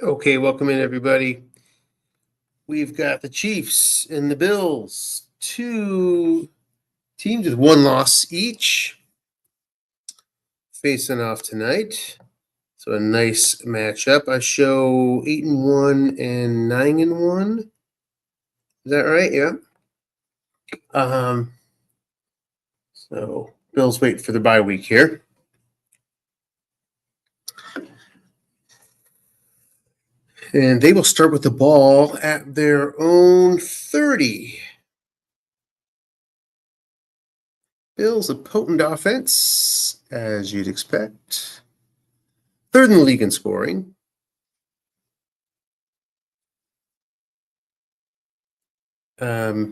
Okay, welcome in, everybody. We've got the Chiefs and the Bills, two teams with one loss each, facing off tonight. So a nice matchup. I show 8-1 and 9-1. Is that right? Yeah. So Bills wait for the bye week here. And they will start with the ball at their own 30. Bills, a potent offense, as you'd expect. Third in the league in scoring. At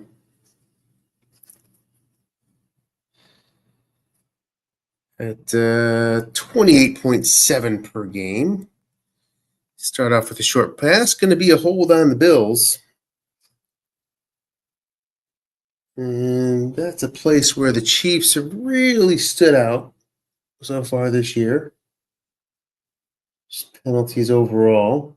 28.7 per game. Start off with a short pass. Going to be a hold on the Bills. And that's a place where the Chiefs have really stood out so far this year. Just penalties overall.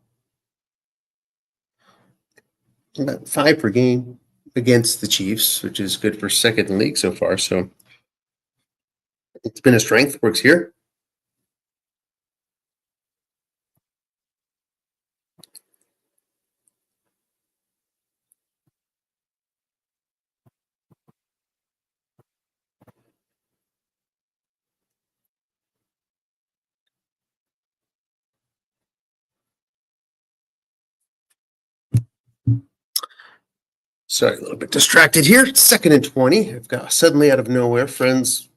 About 5 per game against the Chiefs, which is good for second in the league so far. So it's been a strength. Works here. Sorry, a little bit distracted here. 2nd and 20. I've got suddenly out of nowhere friends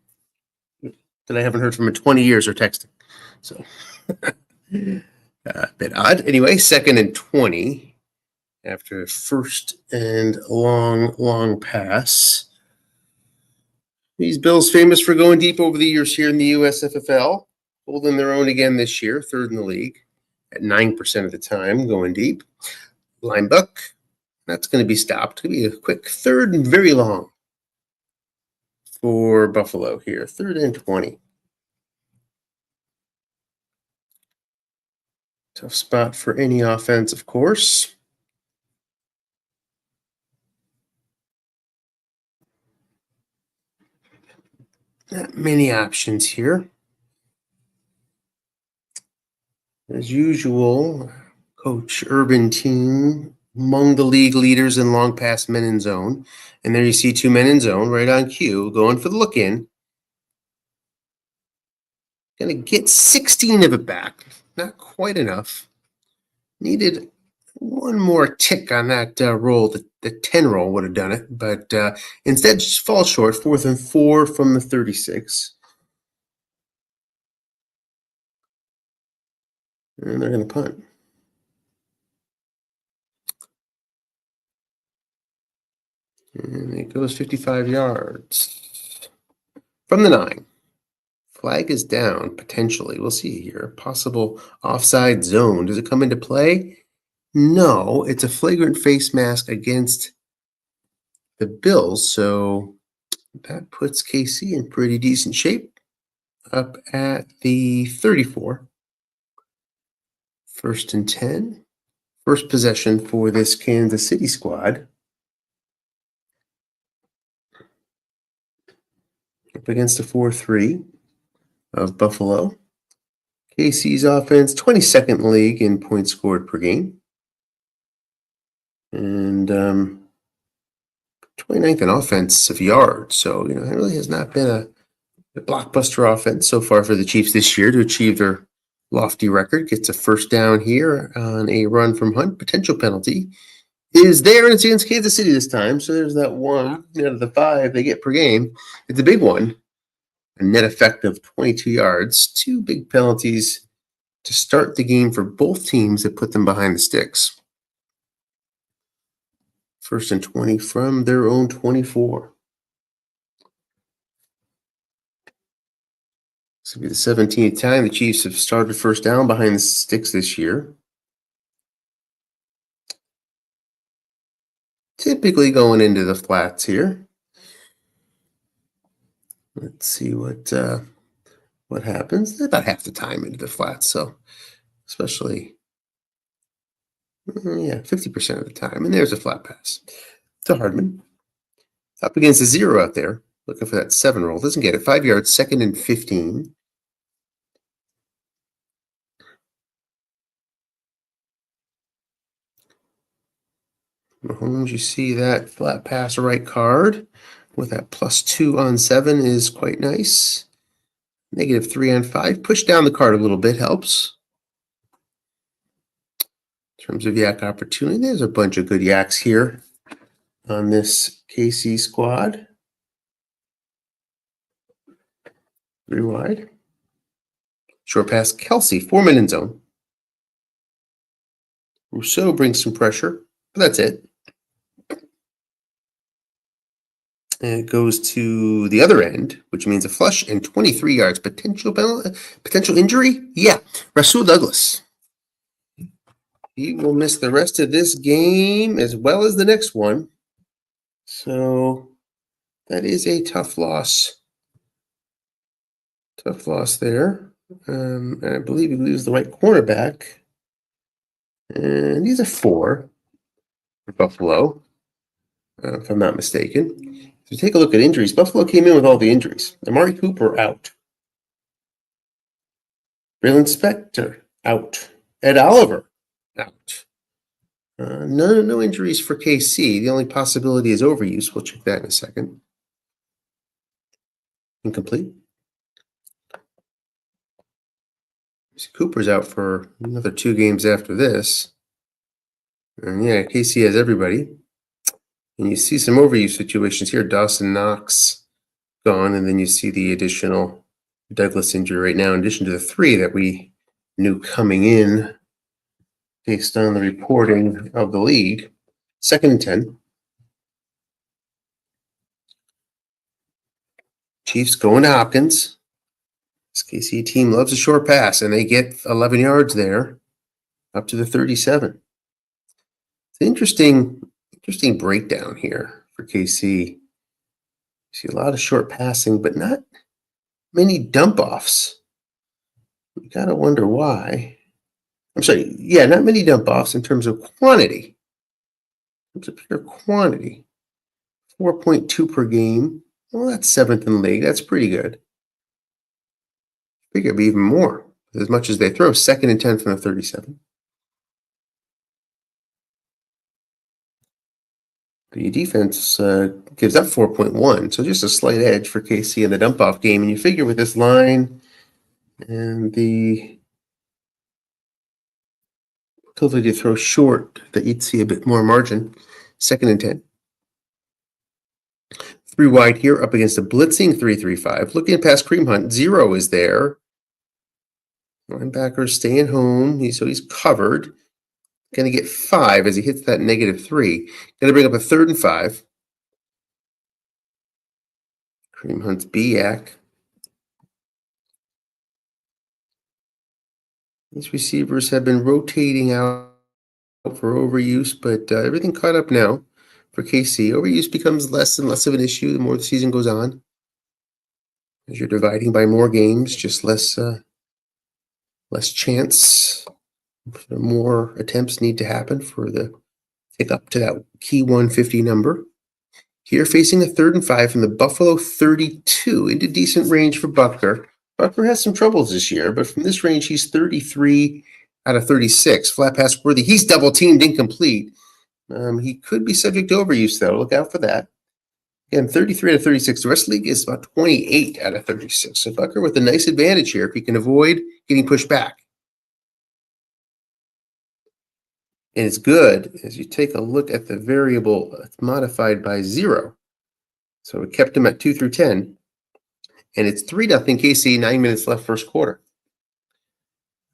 that I haven't heard from in 20 years are texting. So a bit odd. Anyway, 2nd and 20 after a first and long pass. These Bills famous for going deep over the years here in the USFFL, holding their own again this year, third in the league at 9% of the time going deep. Line buck, that's going to be stopped. It's going to be a quick third and very long for Buffalo here, 3rd and 20. Tough spot for any offense, of course. Not many options here. As usual, Coach Urban team among the league leaders in long pass men in zone. And there you see 2 men in zone right on cue, going for the look in. Going to get 16 of it back. Not quite enough. Needed one more tick on that roll. The 10 roll would have done it, but instead just falls short. 4th and 4 from the 36. And they're going to punt. And it goes 55 yards from the 9. Flag is down, potentially. We'll see here. Possible offside zone. Does it come into play? No, it's a flagrant face mask against the Bills. So that puts KC in pretty decent shape up at the 34. 1st and 10. First possession for this Kansas City squad. Up against a 4-3 of Buffalo. KC's offense, 22nd in the league in points scored per game. And 29th in offensive yards. So, it really has not been a blockbuster offense so far for the Chiefs this year to achieve their lofty record. Gets a first down here on a run from Hunt. Potential penalty is there, and it's against Kansas City this time. So there's that 1 out of the 5 they get per game. It's a big one. A net effect of 22 yards. 2 big penalties to start the game for both teams that put them behind the sticks. 1st and 20 from their own 24. This will be the 17th time the Chiefs have started first down behind the sticks this year. Typically going into the flats here. Let's see what happens. About half the time into the flats, so especially Yeah, 50% of the time. And there's a flat pass to Hardman. Up against a 0 out there. Looking for that 7 roll. Doesn't get it. 5 yards, 2nd and 15. Mahomes, you see that flat pass right card with that +2 on 7 is quite nice. -3 on 5. Push down the card a little bit helps. In terms of yak opportunity, there's a bunch of good yaks here on this KC squad. 3 wide. Short pass, Kelsey, 4-man in zone. Rousseau brings some pressure, but that's it. And it goes to the other end, which means a flush and 23 yards. Potential injury? Yeah. Rasul Douglas. He will miss the rest of this game as well as the next one. So that is a tough loss. Tough loss there. And I believe he loses the right cornerback. And he's a 4 for Buffalo, if I'm not mistaken. So take a look at injuries. Buffalo came in with all the injuries. Amari Cooper out. Braylon Spector out. Ed Oliver out. No injuries for KC. The only possibility is overuse. We'll check that in a second. Incomplete. Cooper's out for another 2 games after this. And yeah, KC has everybody. And you see some overuse situations here. Dawson Knox gone, and then you see the additional Douglas injury right now, in addition to the 3 that we knew coming in based on the reporting of the league. 2nd and 10. Chiefs going to Hopkins. This KC team loves a short pass, and they get 11 yards there, up to the 37. It's an interesting breakdown here for KC. You see a lot of short passing, but not many dump-offs. You got to wonder why. I'm sorry, yeah, not many dump-offs in terms of quantity. In terms of pure quantity. 4.2 per game. Well, that's 7th in the league. That's pretty good. I think it'd be even more, as much as they throw. 2nd and 10 from the 37. The defense gives up 4.1, so just a slight edge for KC in the dump-off game. And you figure with this line and the ability to throw short that you'd see a bit more margin. 2nd and 10. 3 wide here up against a blitzing 3-3-5. Looking past Kareem Hunt, 0 is there. Linebacker staying home, so he's covered. Going to get 5 as he hits that -3. Going to bring up a 3rd and 5. Kareem Hunt's B-yak. These receivers have been rotating out for overuse, but everything caught up now for KC. Overuse becomes less and less of an issue the more the season goes on. As you're dividing by more games, just less chance. More attempts need to happen for the take up to that key 150 number. Here facing a 3rd and 5 from the Buffalo 32 into decent range for Butker. Butker has some troubles this year, but from this range, he's 33 out of 36. Flat pass worthy. He's double teamed, incomplete. He could be subject to overuse, though. Look out for that. Again, 33 out of 36. The rest of the league is about 28 out of 36. So Butker with a nice advantage here if he can avoid getting pushed back. And it's good as you take a look at the variable. It's modified by 0. So it kept him at 2 through 10. And it's 3-0 KC, 9 minutes left first quarter.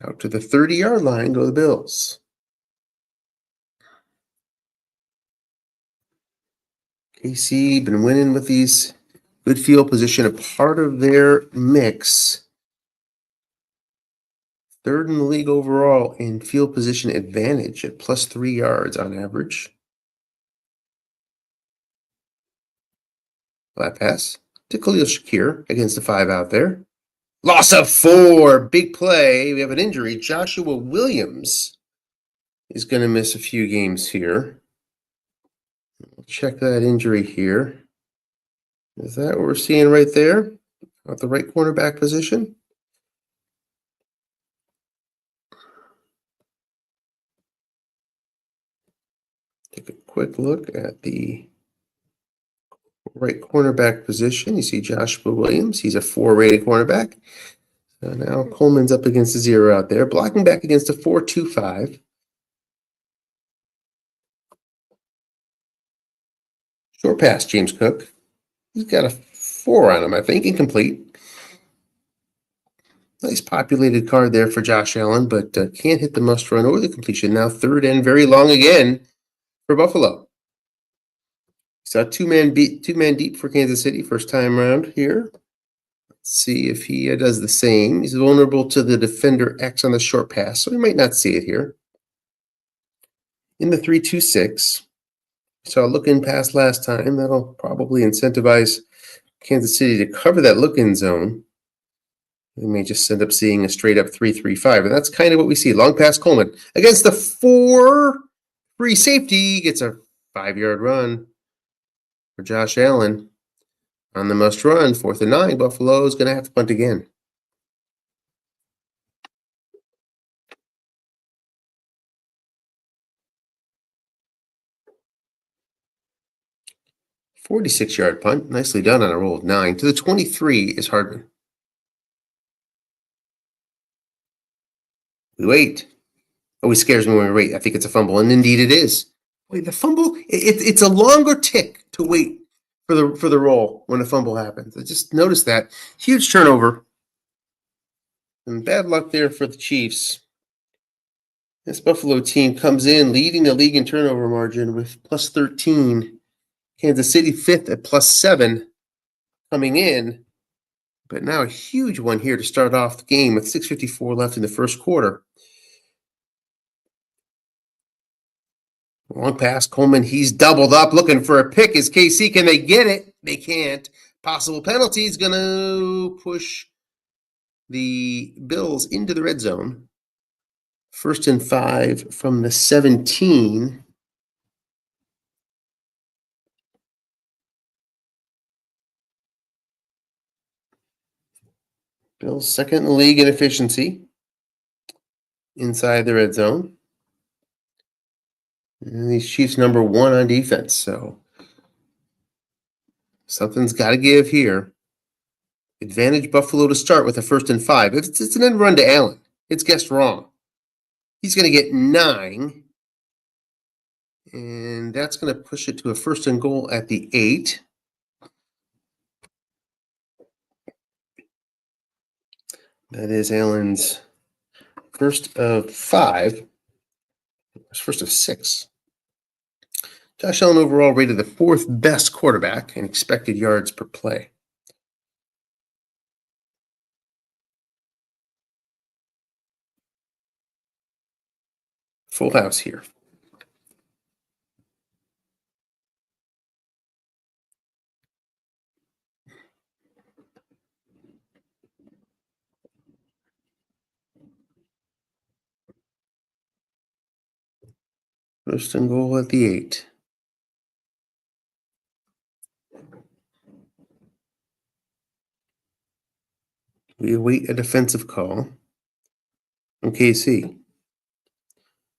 Out to the 30-yard line go the Bills. KC been winning with these good field position, a part of their mix. 3rd in the league overall in field position advantage at +3 yards on average. Flat pass to Khalil Shakir against the 5 out there. Loss of 4. Big play. We have an injury. Joshua Williams is going to miss a few games here. We'll check that injury here. Is that what we're seeing right there at the right cornerback position? Take a quick look at the right cornerback position. You see Joshua Williams. He's a 4 rated cornerback. So now Coleman's up against a 0 out there, blocking back against a 4.25. Short pass, James Cook. He's got a 4 on him, I think, incomplete. Nice populated card there for Josh Allen, but can't hit the must run or the completion. Now 3rd and very long again for Buffalo. Saw two man deep for Kansas City first time around here. Let's see if he does the same. He's vulnerable to the defender X on the short pass, so we might not see it here. In the 3-2-6, saw a look-in pass last time. That'll probably incentivize Kansas City to cover that look-in zone. We may just end up seeing a straight-up 3-3-5, and that's kind of what we see. Long pass Coleman against the 4-free safety. Gets a 5-yard run for Josh Allen. On the must run, 4th and 9, Buffalo is going to have to punt again. "46-yard punt, nicely done on a roll of 9. To the 23 is Hardman. We wait. Always scares me when we wait. I think it's a fumble, and indeed it is. Wait, the fumble? It's a longer tick to wait for the roll when a fumble happens. I just noticed that. Huge turnover. And bad luck there for the Chiefs. This Buffalo team comes in leading the league in turnover margin with plus 13. Kansas City 5th at plus 7 coming in. But now a huge one here to start off the game with 6:54 left in the first quarter. Long pass, Coleman, he's doubled up looking for a pick. Is KC, can they get it? They can't. Possible penalty is going to push the Bills into the red zone. 1st and 5 from the 17. Bills 2nd in the league in efficiency inside the red zone. And these Chiefs number 1 on defense, so something's got to give here. Advantage Buffalo to start with a 1st and 5. If it's an end run to Allen, it's guessed wrong. He's going to get 9. And that's going to push it to a 1st and goal at the 8. That is Allen's 1st of 5. 1st of 6. Josh Allen overall rated the 4th best quarterback in expected yards per play. Full house here. First and goal at the 8. We await a defensive call from KC.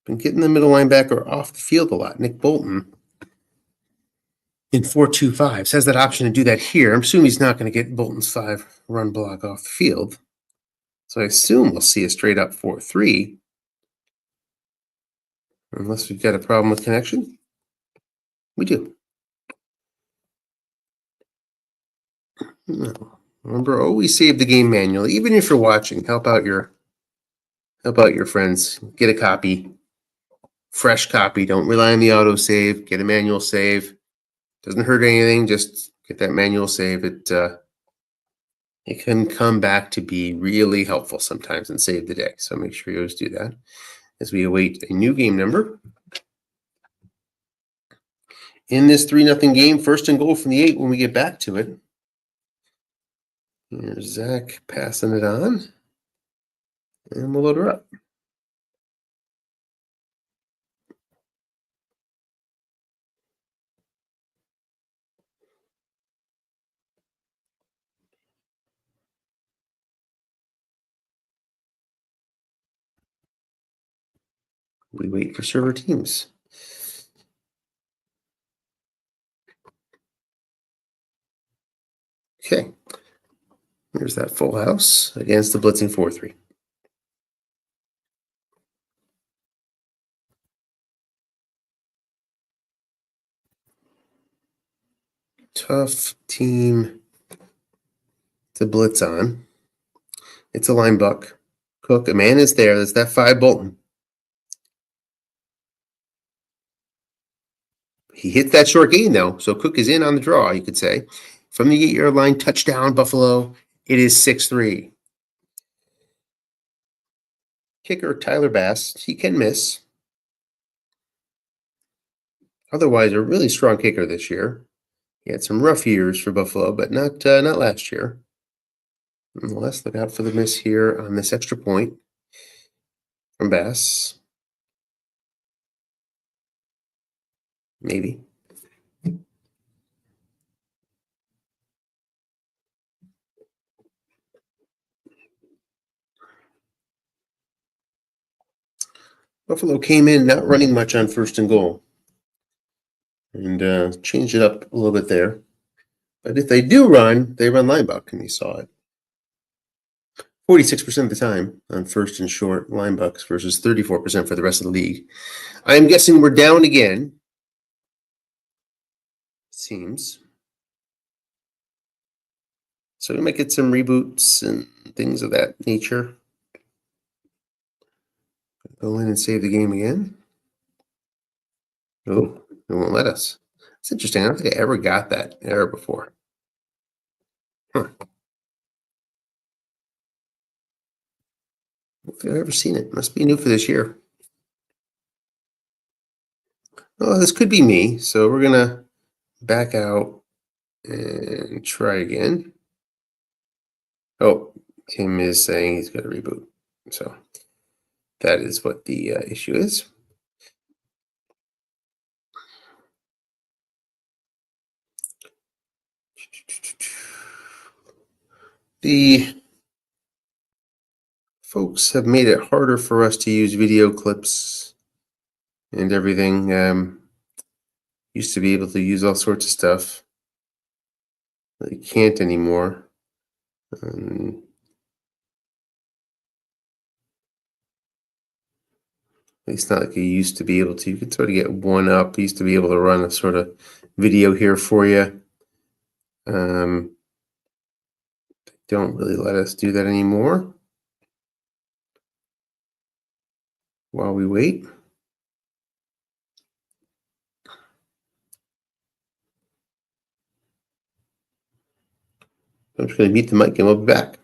Been getting the middle linebacker off the field a lot. Nick Bolton in 4-2-5 has that option to do that here. I'm assuming he's not going to get Bolton's 5 run block off the field. So I assume we'll see a straight up 4-3. Unless we've got a problem with connection. We do. No. Remember, always save the game manually. Even if you're watching, help out your friends. Get a copy. Fresh copy. Don't rely on the auto save. Get a manual save. Doesn't hurt anything. Just get that manual save. It can come back to be really helpful sometimes and save the day. So make sure you always do that. As we await a new game number. In this 3-0 game, 1st and goal from the 8 when we get back to it. Here's Zach passing it on. And we'll load her up. We wait for server teams. Okay. There's that full house against the blitzing 4-3. Tough team to blitz on. It's a line buck. Cook, a man is there. That's that 5 Bolton. He hit that short gain, though, so Cook is in on the draw, you could say. From the 8-yard line, touchdown, Buffalo. It is 6-3. Kicker, Tyler Bass. He can miss. Otherwise, a really strong kicker this year. He had some rough years for Buffalo, but not last year. Nonetheless, look out for the miss here on this extra point from Bass. Maybe. Buffalo came in not running much on 1st and goal. And changed it up a little bit there. But if they do run, they run linebuck, and you saw it. 46% of the time on 1st and short linebucks versus 34% for the rest of the league. I'm guessing we're down again. Seems. So we might get some reboots and things of that nature. Go in and save the game again. Oh, it won't let us. It's interesting. I don't think I ever got that error before. Huh. If I've ever seen it. Must be new for this year. Oh, this could be me. So we're going to back out and try again. Oh, Tim is saying he's going to reboot. So that is what the issue is. The folks have made it harder for us to use video clips and everything. Used to be able to use all sorts of stuff. But you can't anymore. At least not like you used to be able to. You could sort of get one up. You used to be able to run a sort of video here for you. Don't really let us do that anymore. While we wait. I'm just going to mute the mic and we'll be back.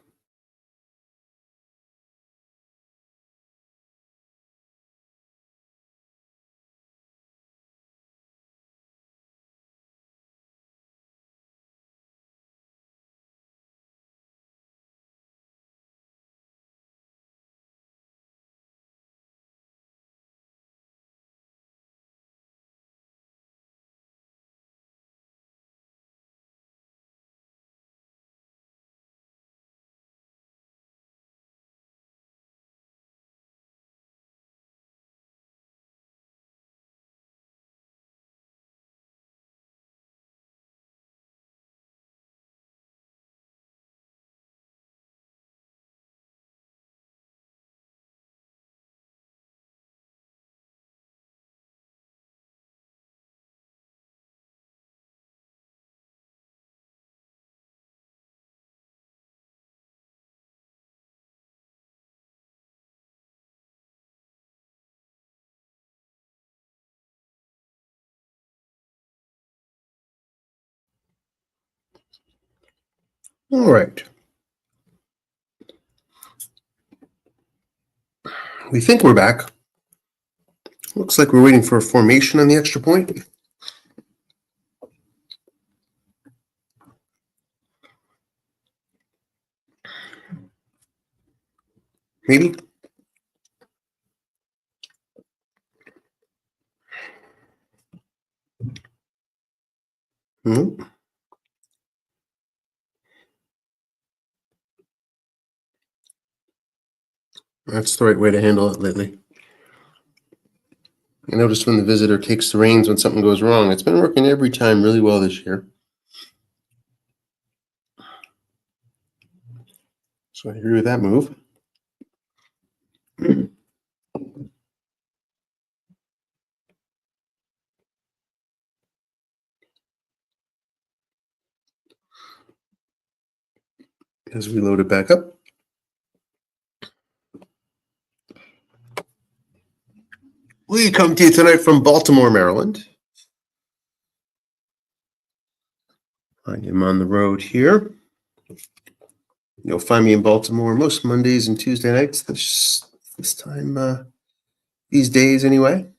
All right. We think we're back. Looks like we're waiting for a formation on the extra point. Maybe. Mm-hmm. That's the right way to handle it lately. I noticed when the visitor takes the reins when something goes wrong. It's been working every time really well this year. So I agree with that move. As we load it back up. We come to you tonight from Baltimore, Maryland. I am on the road here. You'll find me in Baltimore most Mondays and Tuesday nights this time, these days anyway.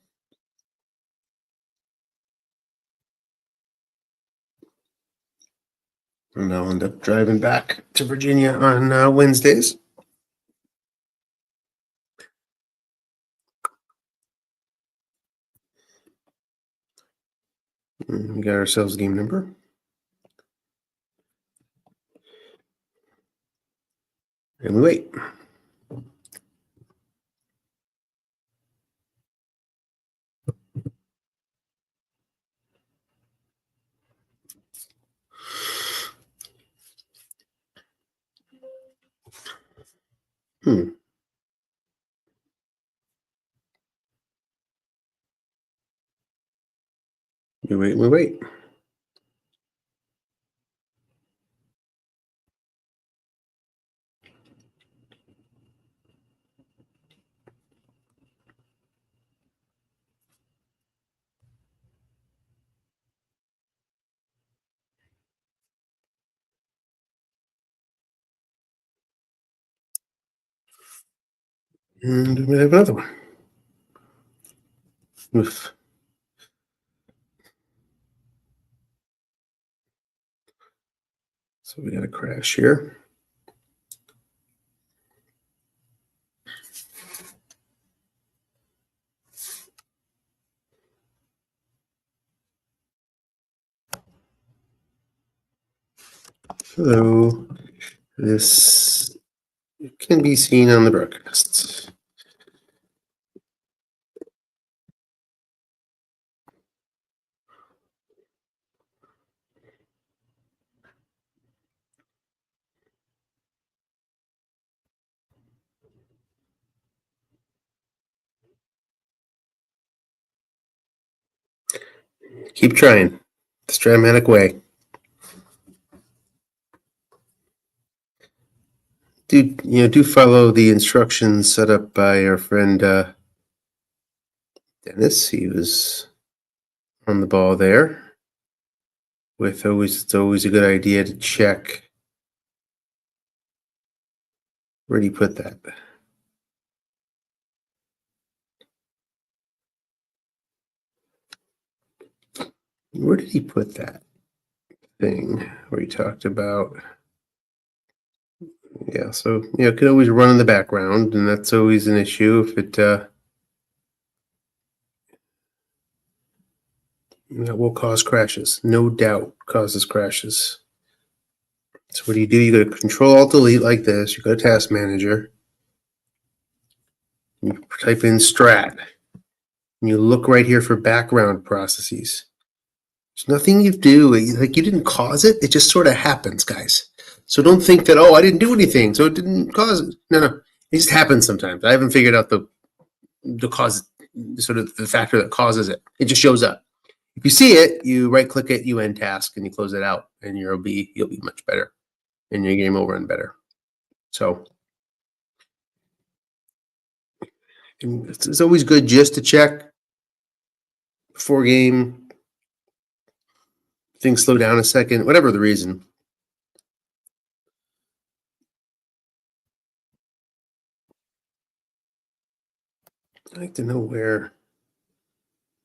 And I'll end up driving back to Virginia on Wednesdays. And we got ourselves a game number. And we wait. We wait, we wait. And we have another one. Oof. So we got a crash here. So this can be seen on the broadcast. Keep trying. The Stratomatic way. Do follow the instructions set up by our friend Dennis. He was on the ball there. It's always a good idea to check. Where did he put that? Where did he put that thing where he talked about? Yeah, so it could always run in the background, and that's always an issue if it that will cause crashes. No doubt causes crashes. So what do? You go to Control Alt Delete like this. You go to Task Manager. You type in Strat. And you look right here for background processes. There's nothing you do. Like you didn't cause it. It just sort of happens, guys. So don't think that, I didn't do anything, so it didn't cause it. No. It just happens sometimes. I haven't figured out the cause, sort of the factor that causes it. It just shows up. If you see it, you right click it, you end task, and you close it out, and you'll be much better, and your game will run better. So it's always good just to check before game. Things slow down a second, whatever the reason. I'd like to know where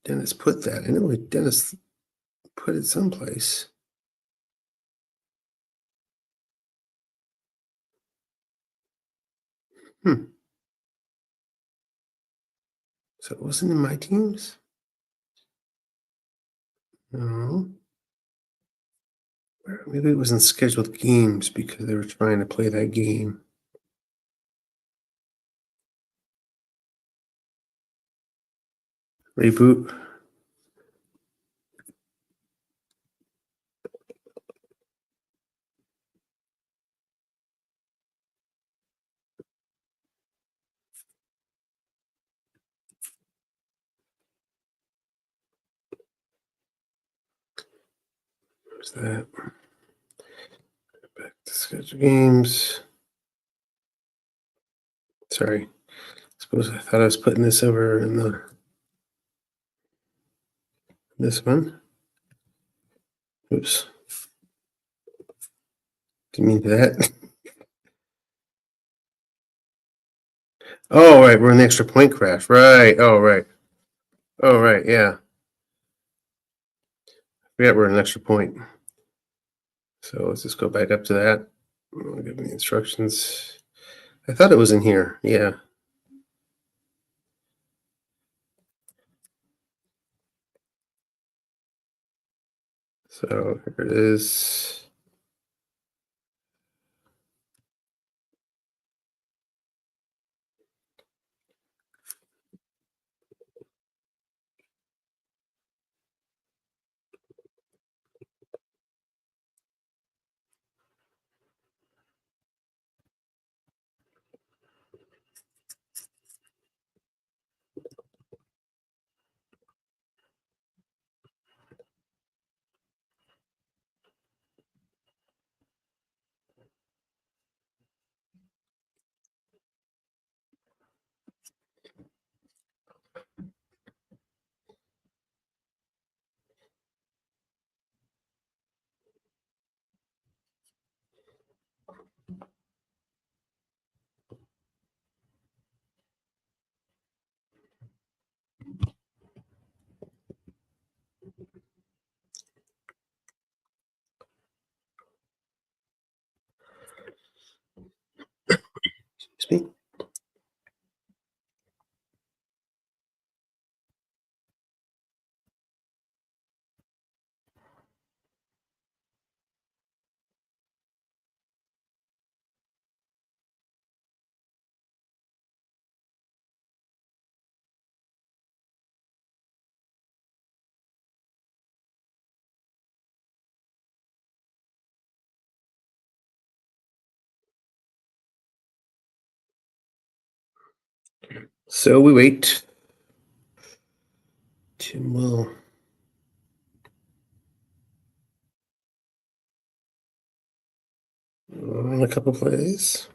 Dennis put that. I know Dennis put it someplace. So it wasn't in my teams? No. Maybe it was in scheduled games because they were trying to play that game. Reboot. Where's that? Back to schedule games. Sorry. I thought I was putting this over in this one. Oops. Didn't mean that. Oh, right. We're in the extra point crash. Right. Oh, right. Oh, right. Yeah. I forgot we're in an extra point. So let's just go back up to that. I'll give me the instructions. I thought it was in here. Yeah. So here it is. Excuse me. So we wait. Tim will run a couple plays.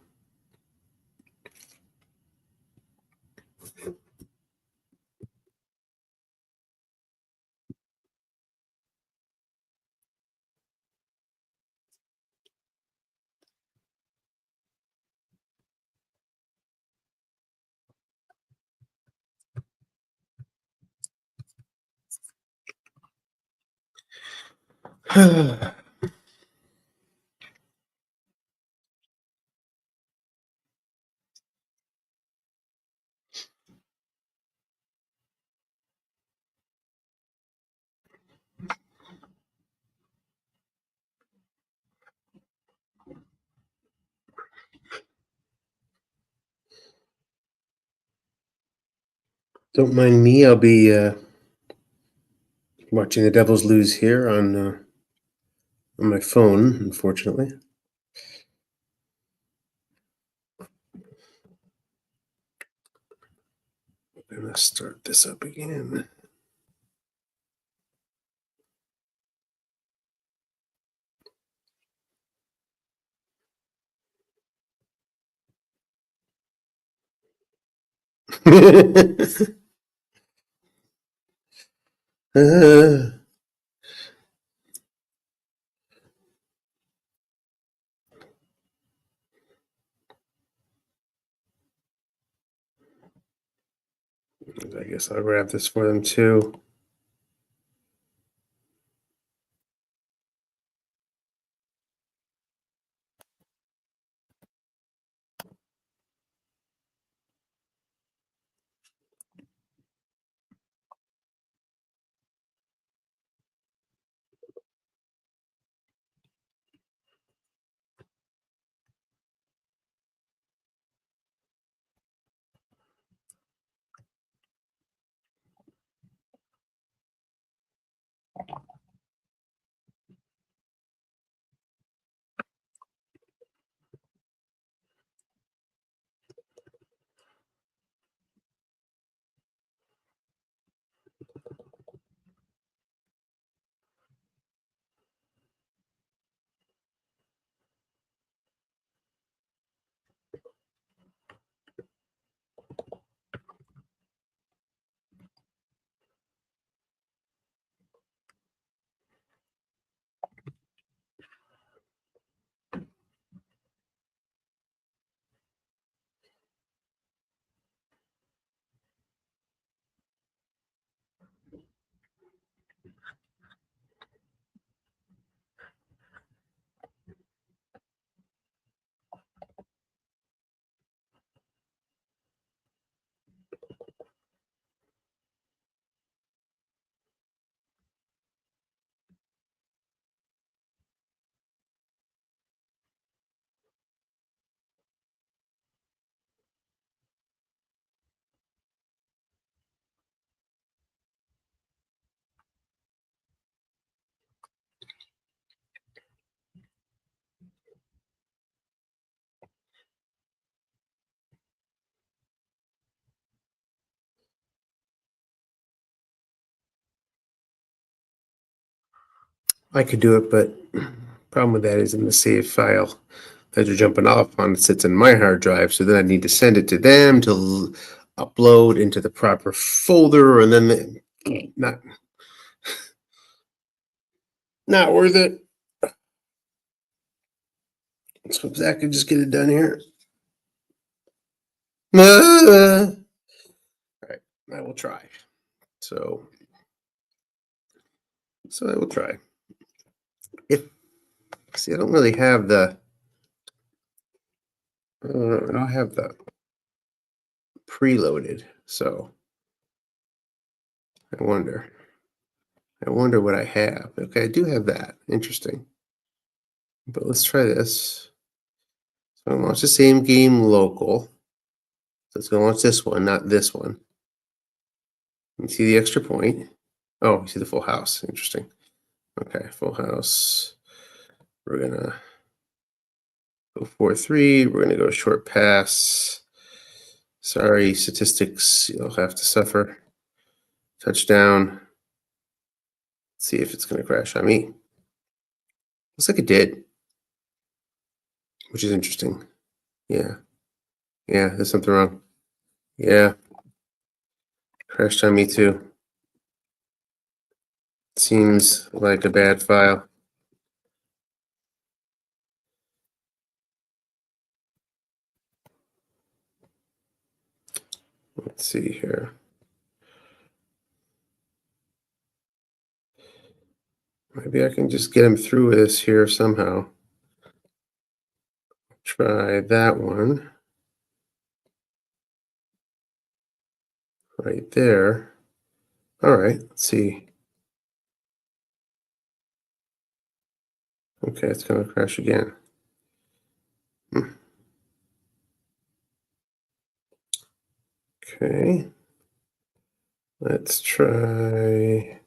Don't mind me. I'll be watching the Devils lose here on my phone, unfortunately. I'm gonna start this up again. uh, I guess I'll grab this for them too. I could do it, but problem with that is in the save file that you're jumping off on, it sits in my hard drive. So then I need to send it to them to upload into the proper folder, and then not worth it. So Zach could just get it done here. All right, I will try. So I will try. See, I don't really have the. I don't have the preloaded, so I wonder. I wonder what I have. Okay, I do have that. Interesting. But let's try this. So I launch the same game local. So it's going to launch this one, not this one. You see the extra point. Oh, you see the full house. Interesting. Okay, full house. We're going to go 4-3. We're going to go short pass. Sorry, statistics. You'll have to suffer. Touchdown. Let's see if it's going to crash on me. Looks like it did, which is interesting. Yeah. Yeah, there's something wrong. Yeah. Crashed on me too. Seems like a bad file. Let's see here. Maybe I can just get him through this here somehow. Try that one. Right there. All right, let's see. Okay, it's going to crash again. Okay. Let's try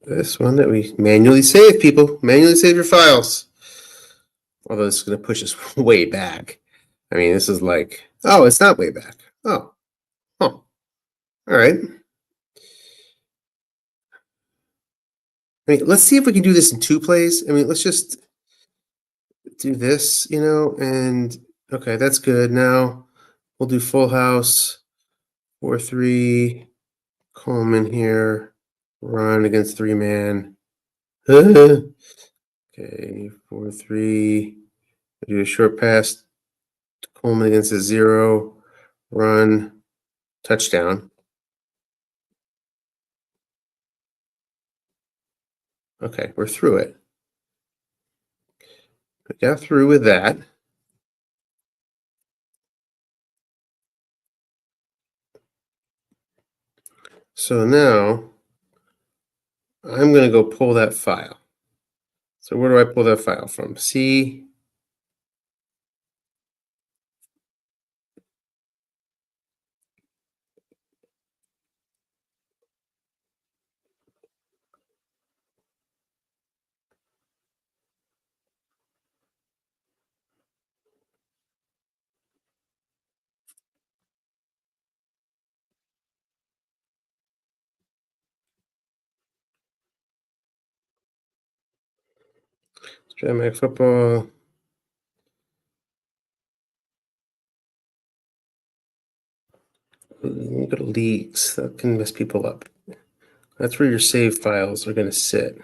this one that we manually save, people. Manually save your files. Although this is going to push us way back. I mean, this is like, oh, it's not way back. Oh, huh. All right. I mean, let's see if we can do this in 2 plays. I mean, let's just do this, and okay, that's good. Now we'll do full house, 4-3, Coleman here, run against 3-man. Okay, 4-3, do a short pass, Coleman against a 0, run, touchdown. Okay, we're through it. We got through with that. So now I'm going to go pull that file. So where do I pull that file from? C. Dramatic football. Go to leagues. That can mess people up. That's where your save files are going to sit.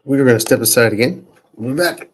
We're going to step aside again. We'll be back.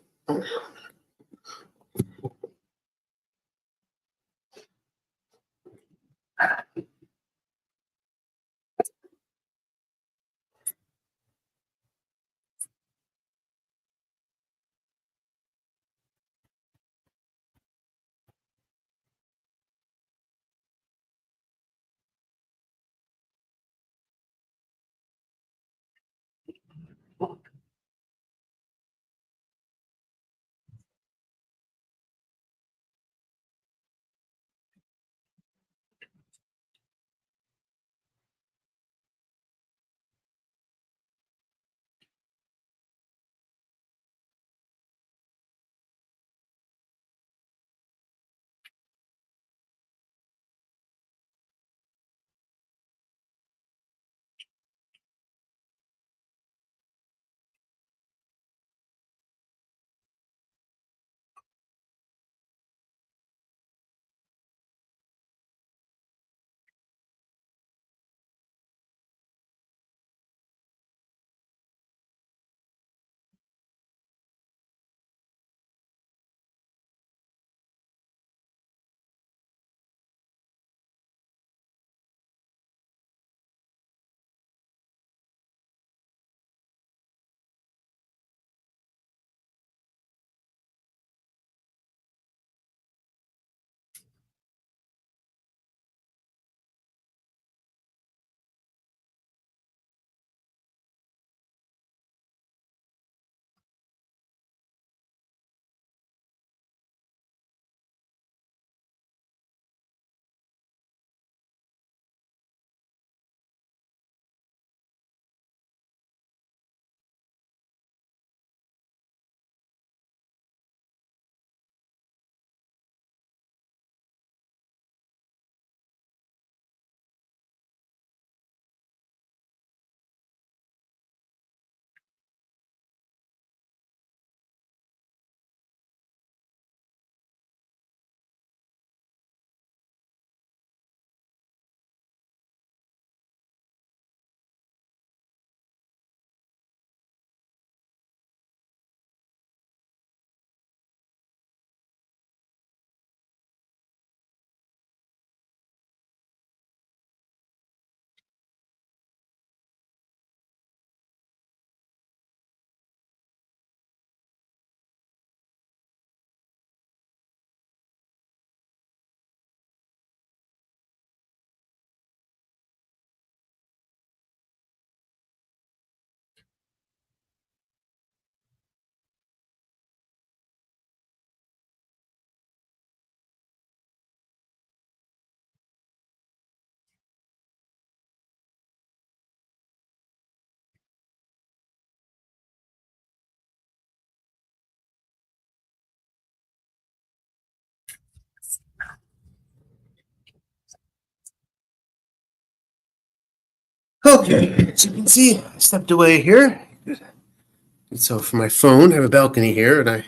Okay, as you can see, I stepped away here. And so for my phone, I have a balcony here, and I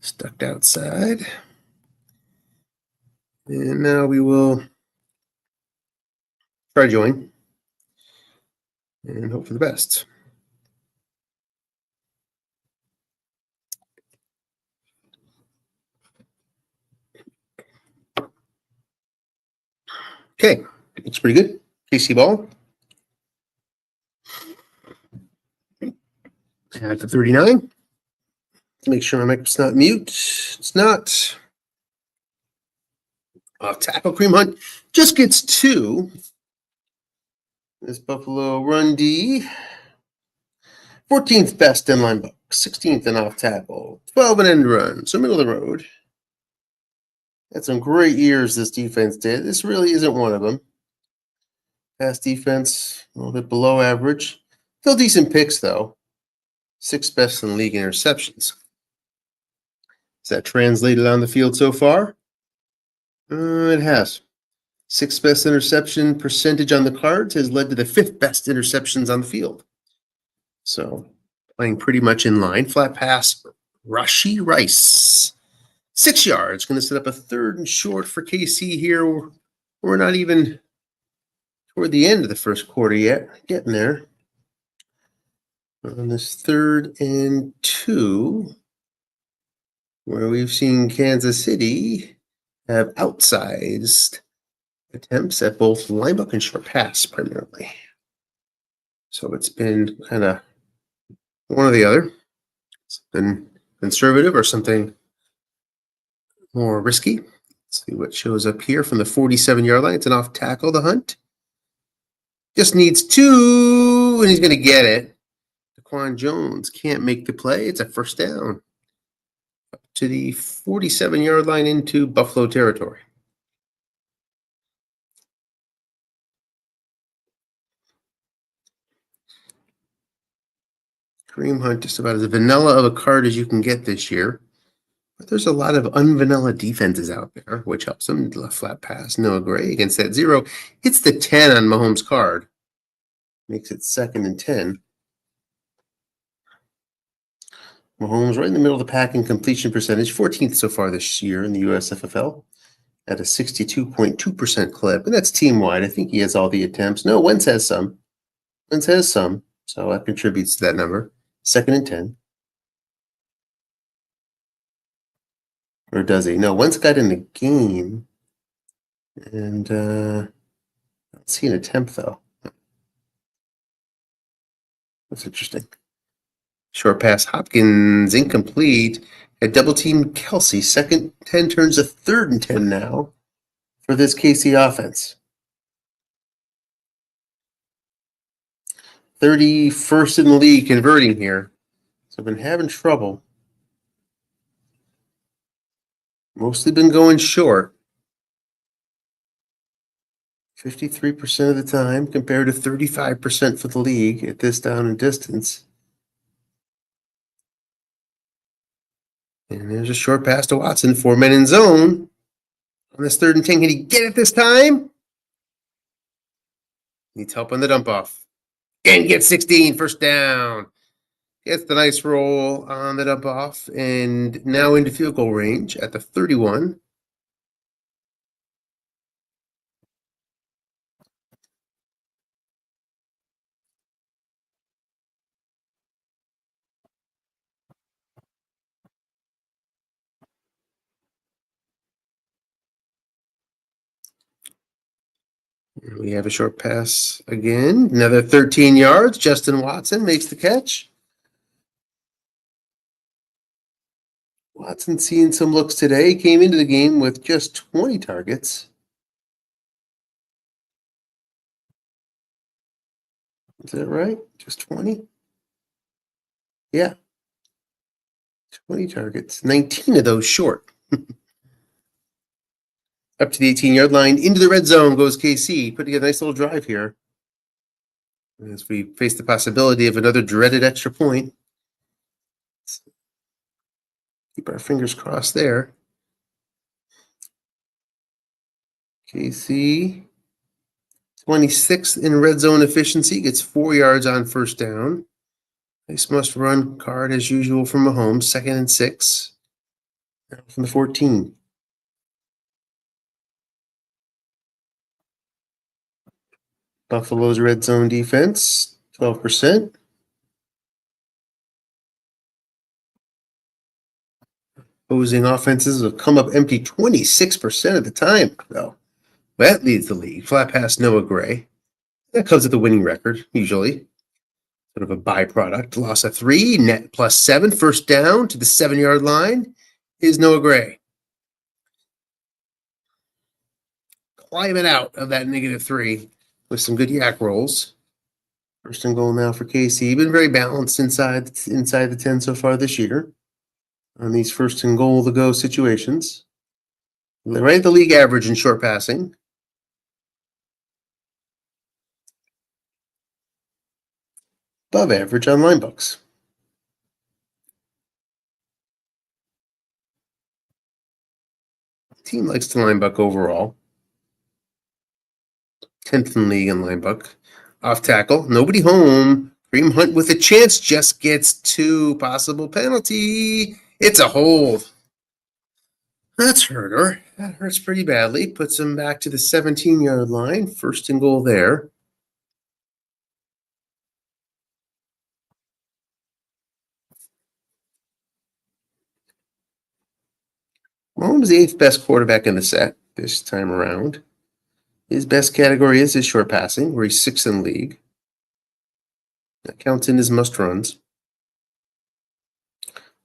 stepped outside. And now we will try to join and hope for the best. Okay, looks pretty good. KC ball. Add to 39. Make sure my mic's not mute. It's not. Tackle Cream Hunt just gets 2. This Buffalo Run D. 14th best inline buck. 16th in off tackle. 12 in end run. So middle of the road. Had some great years this defense did. This really isn't one of them. Pass defense, a little bit below average. Still decent picks, though. 6th best in the league in interceptions. Is that translated on the field so far? It has. 6th best interception percentage on the cards has led to the 5th best interceptions on the field. So playing pretty much in line. Flat pass, Rashee Rice. 6 yards. Going to set up a 3rd and short for KC here. We're not even toward the end of the first quarter yet. Getting there. On this 3rd and 2, where we've seen Kansas City have outsized attempts at both linebacker and short pass primarily. So it's been kind of one or the other. It's been conservative or something more risky. Let's see what shows up here from the 47-yard line. It's an off tackle, the Hunt. Just needs 2, and he's going to get it. Daquan Jones can't make the play. It's a first down. Up to the 47-yard line into Buffalo territory. Kareem Hunt, just about as vanilla of a card as you can get this year. But there's a lot of unvanilla defenses out there, which helps him. Left flat pass, Noah Gray against that 0. Hits the 10 on Mahomes' card. Makes it 2nd and 10. Mahomes right in the middle of the pack in completion percentage, 14th so far this year in the USFL at a 62.2% clip. And that's team-wide. I think he has all the attempts. No, Wentz has some. So that contributes to that number. 2nd and 10. Or does he? No, Wentz got in the game. And I don't see an attempt, though. That's interesting. Short pass, Hopkins, incomplete. A double team Kelsey. 2nd 10 turns to 3rd and 10 now for this KC offense. 31st in the league converting here. So I've been having trouble. Mostly been going short. 53% of the time compared to 35% for the league at this down and distance. And there's a short pass to Watson. 4 men in zone. On this 3rd and 10, can he get it this time? Needs help on the dump off. And get 16, first down. Gets the nice roll on the dump off. And now into field goal range at the 31. We have a short pass again. Another 13 yards. Justin Watson makes the catch. Watson seeing some looks today. Came into the game with just 20 targets. Is that right? Just 20? Yeah. 20 targets. 19 of those short. Up to the 18-yard line. Into the red zone goes KC. Putting a nice little drive here. As we face the possibility of another dreaded extra point. Keep our fingers crossed there. KC 26th in red zone efficiency, gets 4 yards on first down. Nice must run card as usual from Mahomes, 2nd and 6. From the 14. Buffalo's red zone defense, 12%. Opposing offenses have come up empty 26% of the time, though. That leads the league. Flat pass Noah Gray. That comes with the winning record, usually. Sort of a byproduct. Loss of 3, net +7. First down to the 7-yard line is Noah Gray. Climbing out of that -3 with some good yak rolls. First and goal now for KC. Been very balanced inside the 10 so far this year on these first and goal to go situations. They're right at the league average in short passing. Above average on line books. The team likes to line buck overall. 10th in league in line buck. Off tackle, nobody home. Kareem Hunt with a chance just gets 2. Possible penalty. It's a hold. That's hurt her. That hurts pretty badly. Puts him back to the 17-yard line. First and goal there. Mahomes is the 8th best quarterback in the set this time around. His best category is his short passing, where he's 6th in the league. That counts in his must runs,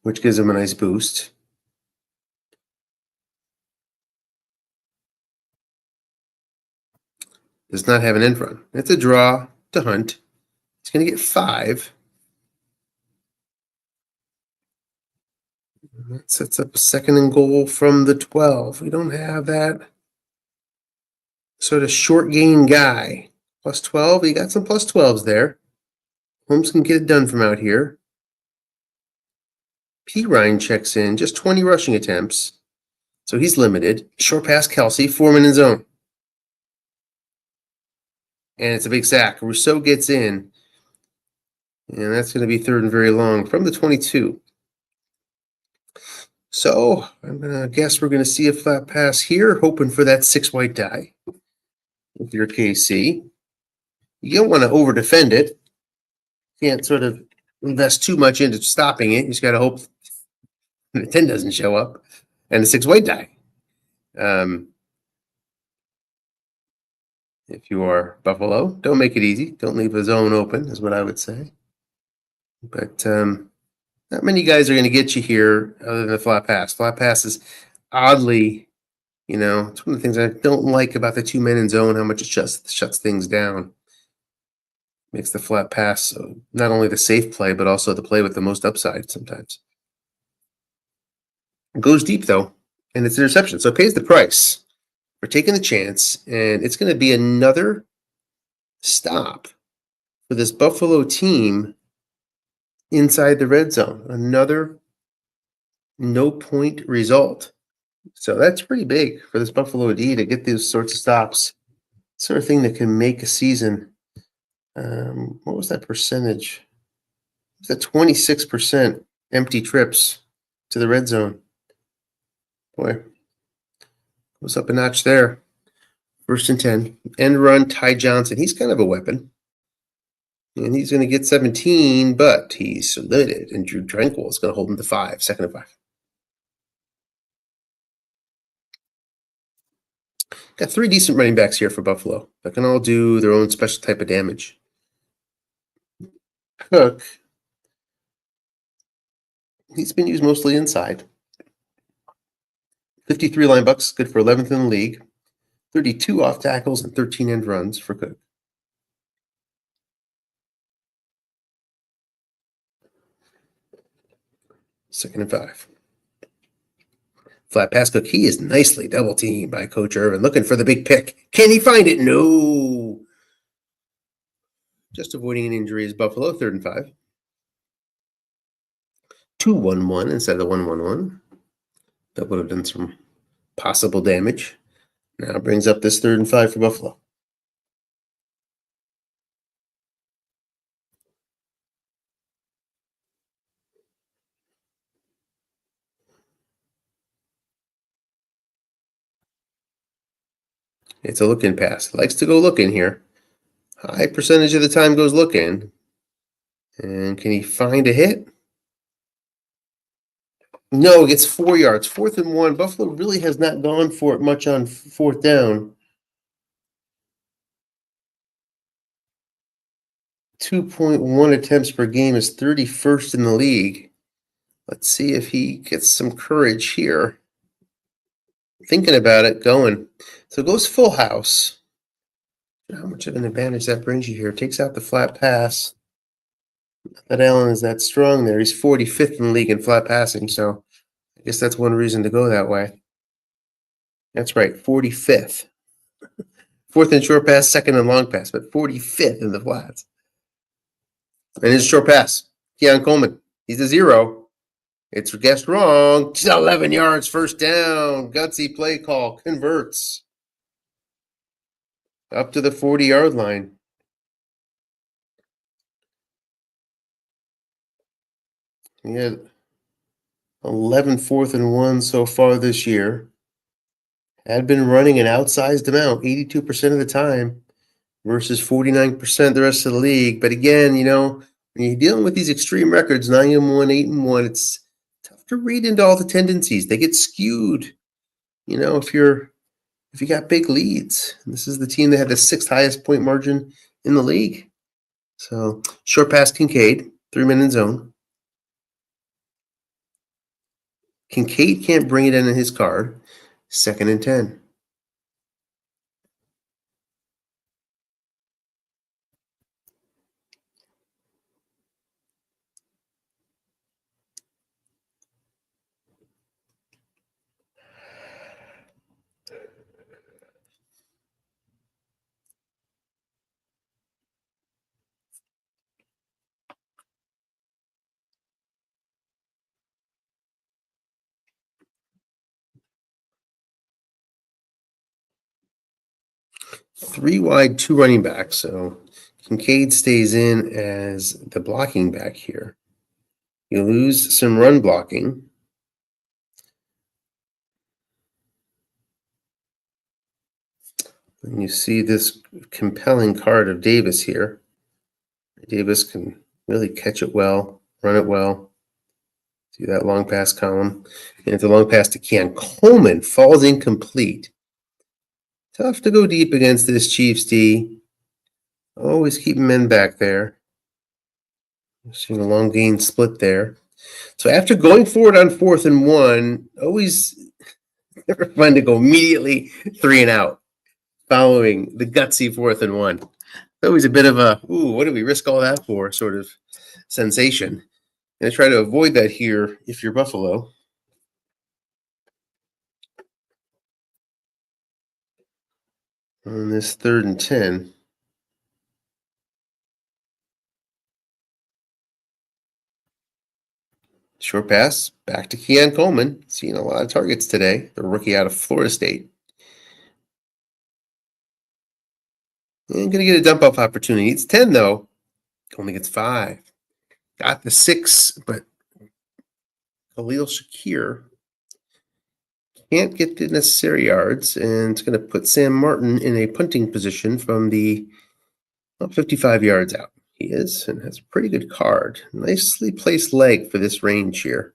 which gives him a nice boost. Does not have an end run. It's a draw to Hunt. He's going to get 5. That sets up a 2nd and goal from the 12. We don't have that sort of short gain guy. +12. He got some +12s there. Holmes can get it done from out here. P. Ryan checks in, just 20 rushing attempts. So he's limited. Short pass Kelsey, Foreman in zone. And it's a big sack. Rousseau gets in. And that's going to be 3rd and very long from the 22. So I'm going to guess we're going to see a flat pass here, hoping for that 6 white die. With your KC. You don't want to over-defend it. Can't sort of invest too much into stopping it. You just got to hope the 10 doesn't show up and the 6 white die. If you are Buffalo, don't make it easy. Don't leave a zone open, is what I would say. But not many guys are going to get you here other than the flat pass. Flat pass is oddly, it's one of the things I don't like about the 2 men in zone, how much it shuts things down. Makes the flat pass not only the safe play, but also the play with the most upside sometimes. It goes deep, though, and it's interception. So it pays the price for taking the chance, and it's going to be another stop for this Buffalo team inside the red zone. Another no-point result. So that's pretty big for this Buffalo D to get these sorts of stops. Sort of thing that can make a season. What was that percentage? It was at 26% empty trips to the red zone. Boy, goes up a notch there. 1st and 10. End run, Ty Johnson. He's kind of a weapon. And he's going to get 17, but he's limited. And Drew Tranquil is going to hold him to 5, 2nd and 5. Got 3 decent running backs here for Buffalo that can all do their own special type of damage. Cook, he's been used mostly inside. 53 line bucks, good for 11th in the league. 32 off tackles and 13 end runs for Cook. Second and 5. Flat pass Cook. He is nicely double teamed by Coach Irvin. Looking for the big pick. Can he find it? No. Just avoiding an injury is Buffalo. 3rd and 5. 2-1-1 instead of the 1-1-1. That would have done some possible damage. Now brings up this 3rd and 5 for Buffalo. It's a looking pass. It likes to go looking here. High percentage of the time goes looking. And can he find a hit? No, it gets 4 yards. 4th and 1. Buffalo really has not gone for it much on 4th down. 2.1 attempts per game is 31st in the league. Let's see if he gets some courage here. Thinking about it, going. So it goes full house. How much of an advantage that brings you here? Takes out the flat pass. That Allen is that strong there. He's 45th in the league in flat passing, so I guess that's one reason to go that way. That's right, 45th. 4th in short pass, 2nd in long pass, but 45th in the flats. And his short pass, Keon Coleman. He's a 0. It's guessed wrong. 11 yards, 1st down. Gutsy play call. Converts. Up to the 40-yard line. He had 11 4th and 1 so far this year. Had been running an outsized amount, 82% of the time, versus 49% the rest of the league. But again, when you're dealing with these extreme records, 9-1, 8-1, it's tough to read into all the tendencies. They get skewed. If you got big leads. And this is the team that had the 6th highest point margin in the league. So short pass Kincaid, 3-man in zone. Kincaid can't bring it in his card. 2nd and 10. Three wide, 2 running backs. So Kincaid stays in as the blocking back here. You lose some run blocking. And you see this compelling card of Davis here. Davis can really catch it well, run it well. See that long pass column. And if the long pass to Keon Coleman falls incomplete. Tough to go deep against this Chiefs D. Always keep men back there. Seeing a long gain split there. So after going forward on 4th and 1, always never fun to go immediately 3 and out following the gutsy 4th and 1. Always a bit of a, what do we risk all that for sort of sensation. And I try to avoid that here if you're Buffalo. On this 3rd and 10. Short pass, back to Keon Coleman. Seeing a lot of targets today. The rookie out of Florida State. And going to get a dump-off opportunity. It's 10, though. Only gets 5. Got the 6, but Khalil Shakir can't get the necessary yards, and it's going to put Sam Martin in a punting position from the 55 yards out. He is, and has a pretty good card. Nicely placed leg for this range here.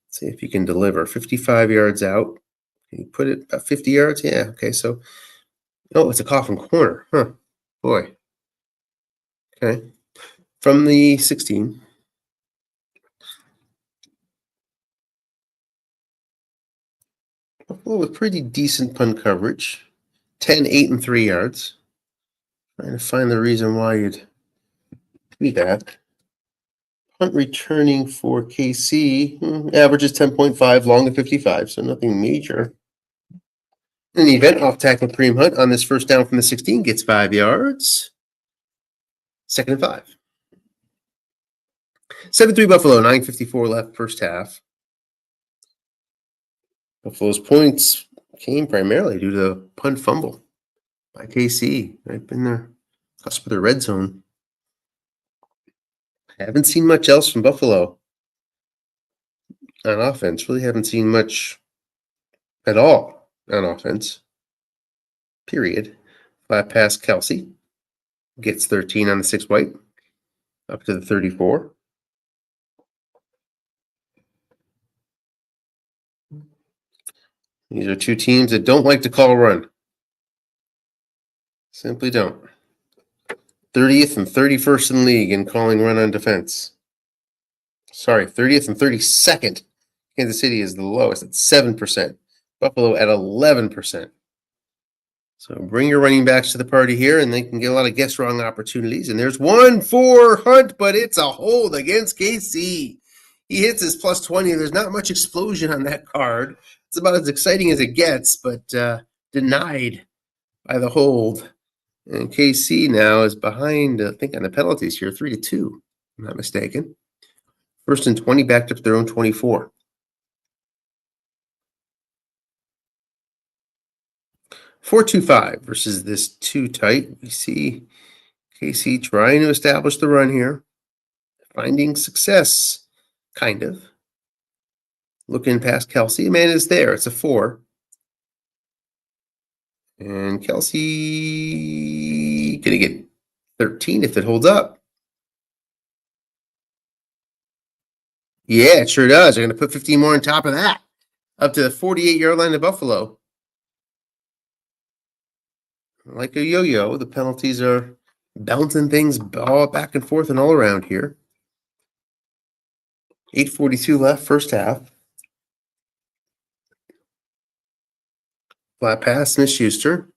Let's see if he can deliver. 55 yards out. Can you put it about 50 yards? Yeah, okay, so, it's a coffin corner. Huh, boy. Okay, from the 16. Buffalo with pretty decent punt coverage. 10, 8, and 3 yards. Trying to find the reason why you'd do that. Punt returning for KC averages 10.5, long of 55, so nothing major. In the event, off tackle Kareem Hunt on this 1st down from the 16 gets 5 yards. 2nd and 5. 7-3 Buffalo, 9:54 left 1st half. Buffalo's points came primarily due to the punt fumble by KC. Right in the cusp of the red zone. Haven't seen much else from Buffalo on offense. Really haven't seen much at all on offense. period. Flat pass Kelsey. Gets 13 on the 6 white. Up to the 34. These are two teams that don't like to call a run. Simply don't. 30th and 31st in the league in calling run on defense. Sorry, 30th and 32nd. Kansas City is the lowest at 7%. Buffalo at 11%. So bring your running backs to the party here, and they can get a lot of guess wrong opportunities. And there's one for Hunt, but it's a hold against KC. He hits his plus 20. There's not much explosion on that card. It's about as exciting as it gets, but denied by the hold. And KC now is behind, I think, on the penalties here, 3-2, if I'm not mistaken. 1st and 20, backed up to their own 24. 4-2-5 versus this 2 tight. We see KC trying to establish the run here, finding success, kind of. Looking past Kelsey, man is there. It's a 4. And Kelsey gonna get 13 if it holds up. Yeah, it sure does. They're gonna put 15 more on top of that, up to the 48-yard line of Buffalo. Like a yo-yo, the penalties are bouncing things all back and forth and all around here. 8:42 left, first half. Flat pass, Smith-Schuster.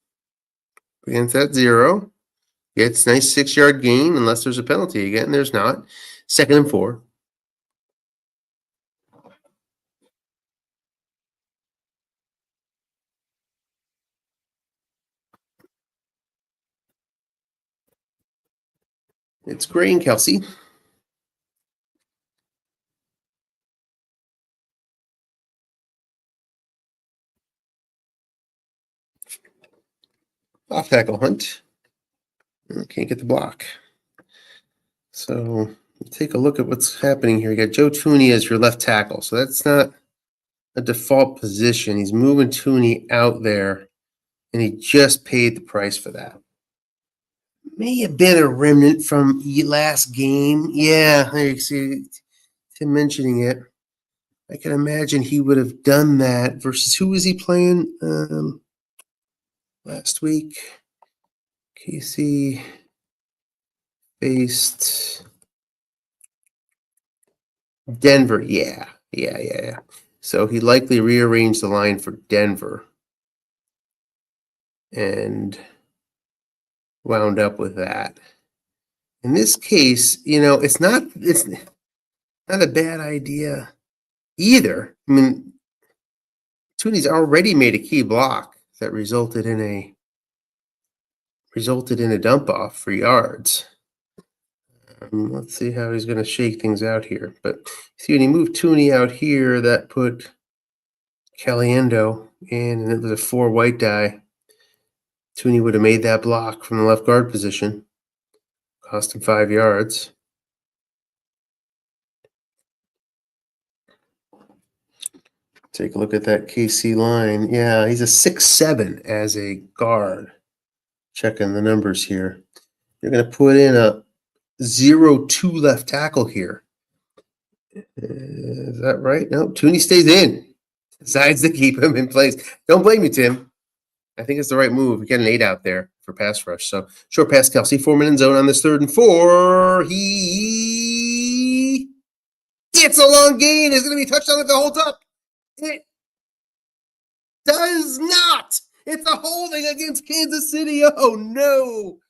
Against that 0. Gets nice 6-yard gain unless there's a penalty again. There's not. 2nd and 4. It's Gray and Kelsey. Off tackle Hunt. Can't get the block. So take a look at what's happening here. You got Joe Tooney as your left tackle. So that's not a default position. He's moving Tooney out there, and he just paid the price for that. May have been a remnant from last game. Yeah, there you see Tim mentioning it. I can imagine he would have done that versus who was he playing last week? KC faced Denver. Yeah. So he likely rearranged the line for Denver and wound up with that. In this case, it's not a bad idea either. I mean, Tooney's already made a key block that resulted in a dump off for yards. Let's see how he's going to shake things out here. But see, when he moved Tooney out here, that put Caliendo in, and it was a 4 white die. Tooney would have made that block from the left guard position. Cost him 5 yards. Take a look at that KC line. Yeah, he's a 6'7" as a guard. Checking the numbers here. You're going to put in a 0-2 left tackle here. Is that right? No, Tooney stays in. Decides to keep him in place. Don't blame me, Tim. I think it's the right move. We got an 8 out there for pass rush. So short pass Kelsey, 4-man in zone on this 3rd and 4. He gets a long gain. It's going to be a touchdown if it holds up. It does not. It's a holding against Kansas City. Oh, no.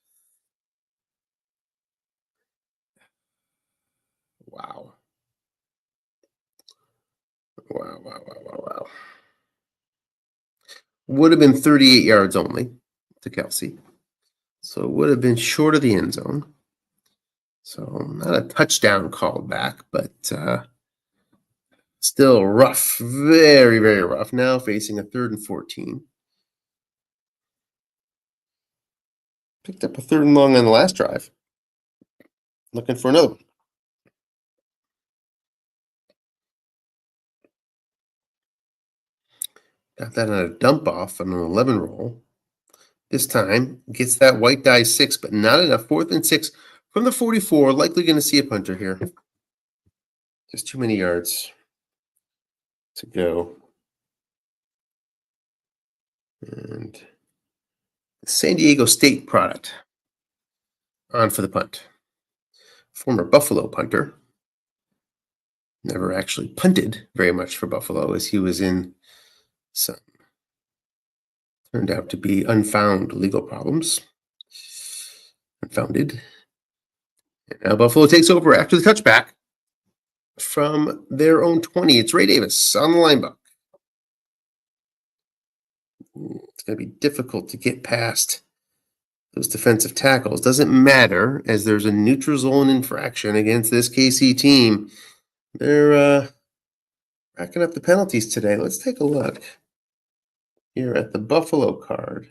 Wow. Would have been 38 yards only to Kelsey. So it would have been short of the end zone. So not a touchdown called back, but still rough. Very, very rough. Now facing a 3rd and 14. Picked up a 3rd and long on the last drive. Looking for another one. Got that on a dump off on an 11 roll. This time gets that white die 6, but not enough. 4th and 6 from the 44. Likely going to see a punter here. Just too many yards to go. And San Diego State product on for the punt. Former Buffalo punter. Never actually punted very much for Buffalo as he was in some turned out to be unfound legal problems. Unfounded. And now Buffalo takes over after the touchback from their own 20. It's Ray Davis on the line buck. It's going to be difficult to get past those defensive tackles. Doesn't matter as there's a neutral zone infraction against this KC team. They're racking up the penalties today. Let's take a look here at the Buffalo card.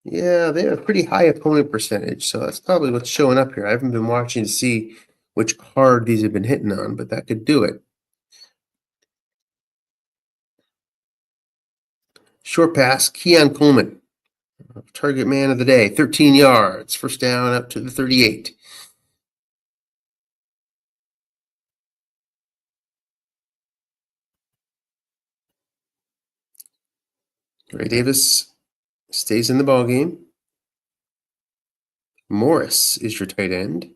Yeah, they have a pretty high opponent percentage, so that's probably what's showing up here. I haven't been watching to see which card these have been hitting on, but that could do it. Short pass, Keon Coleman, target man of the day, 13 yards, first down up to the 38. Ray Davis stays in the ballgame. Morris is your tight end.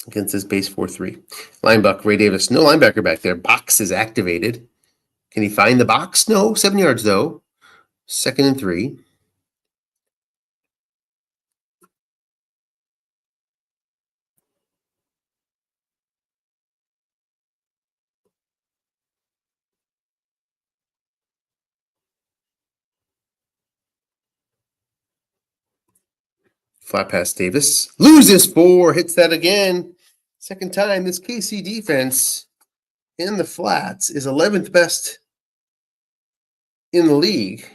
Against this base 4-3. Linebacker, Ray Davis. No linebacker back there. Box is activated. Can he find the box? No. 7 yards, though. 2nd and 3. Flat pass Davis. Loses 4. Hits that again. Second time. This KC defense in the flats is 11th best in the league.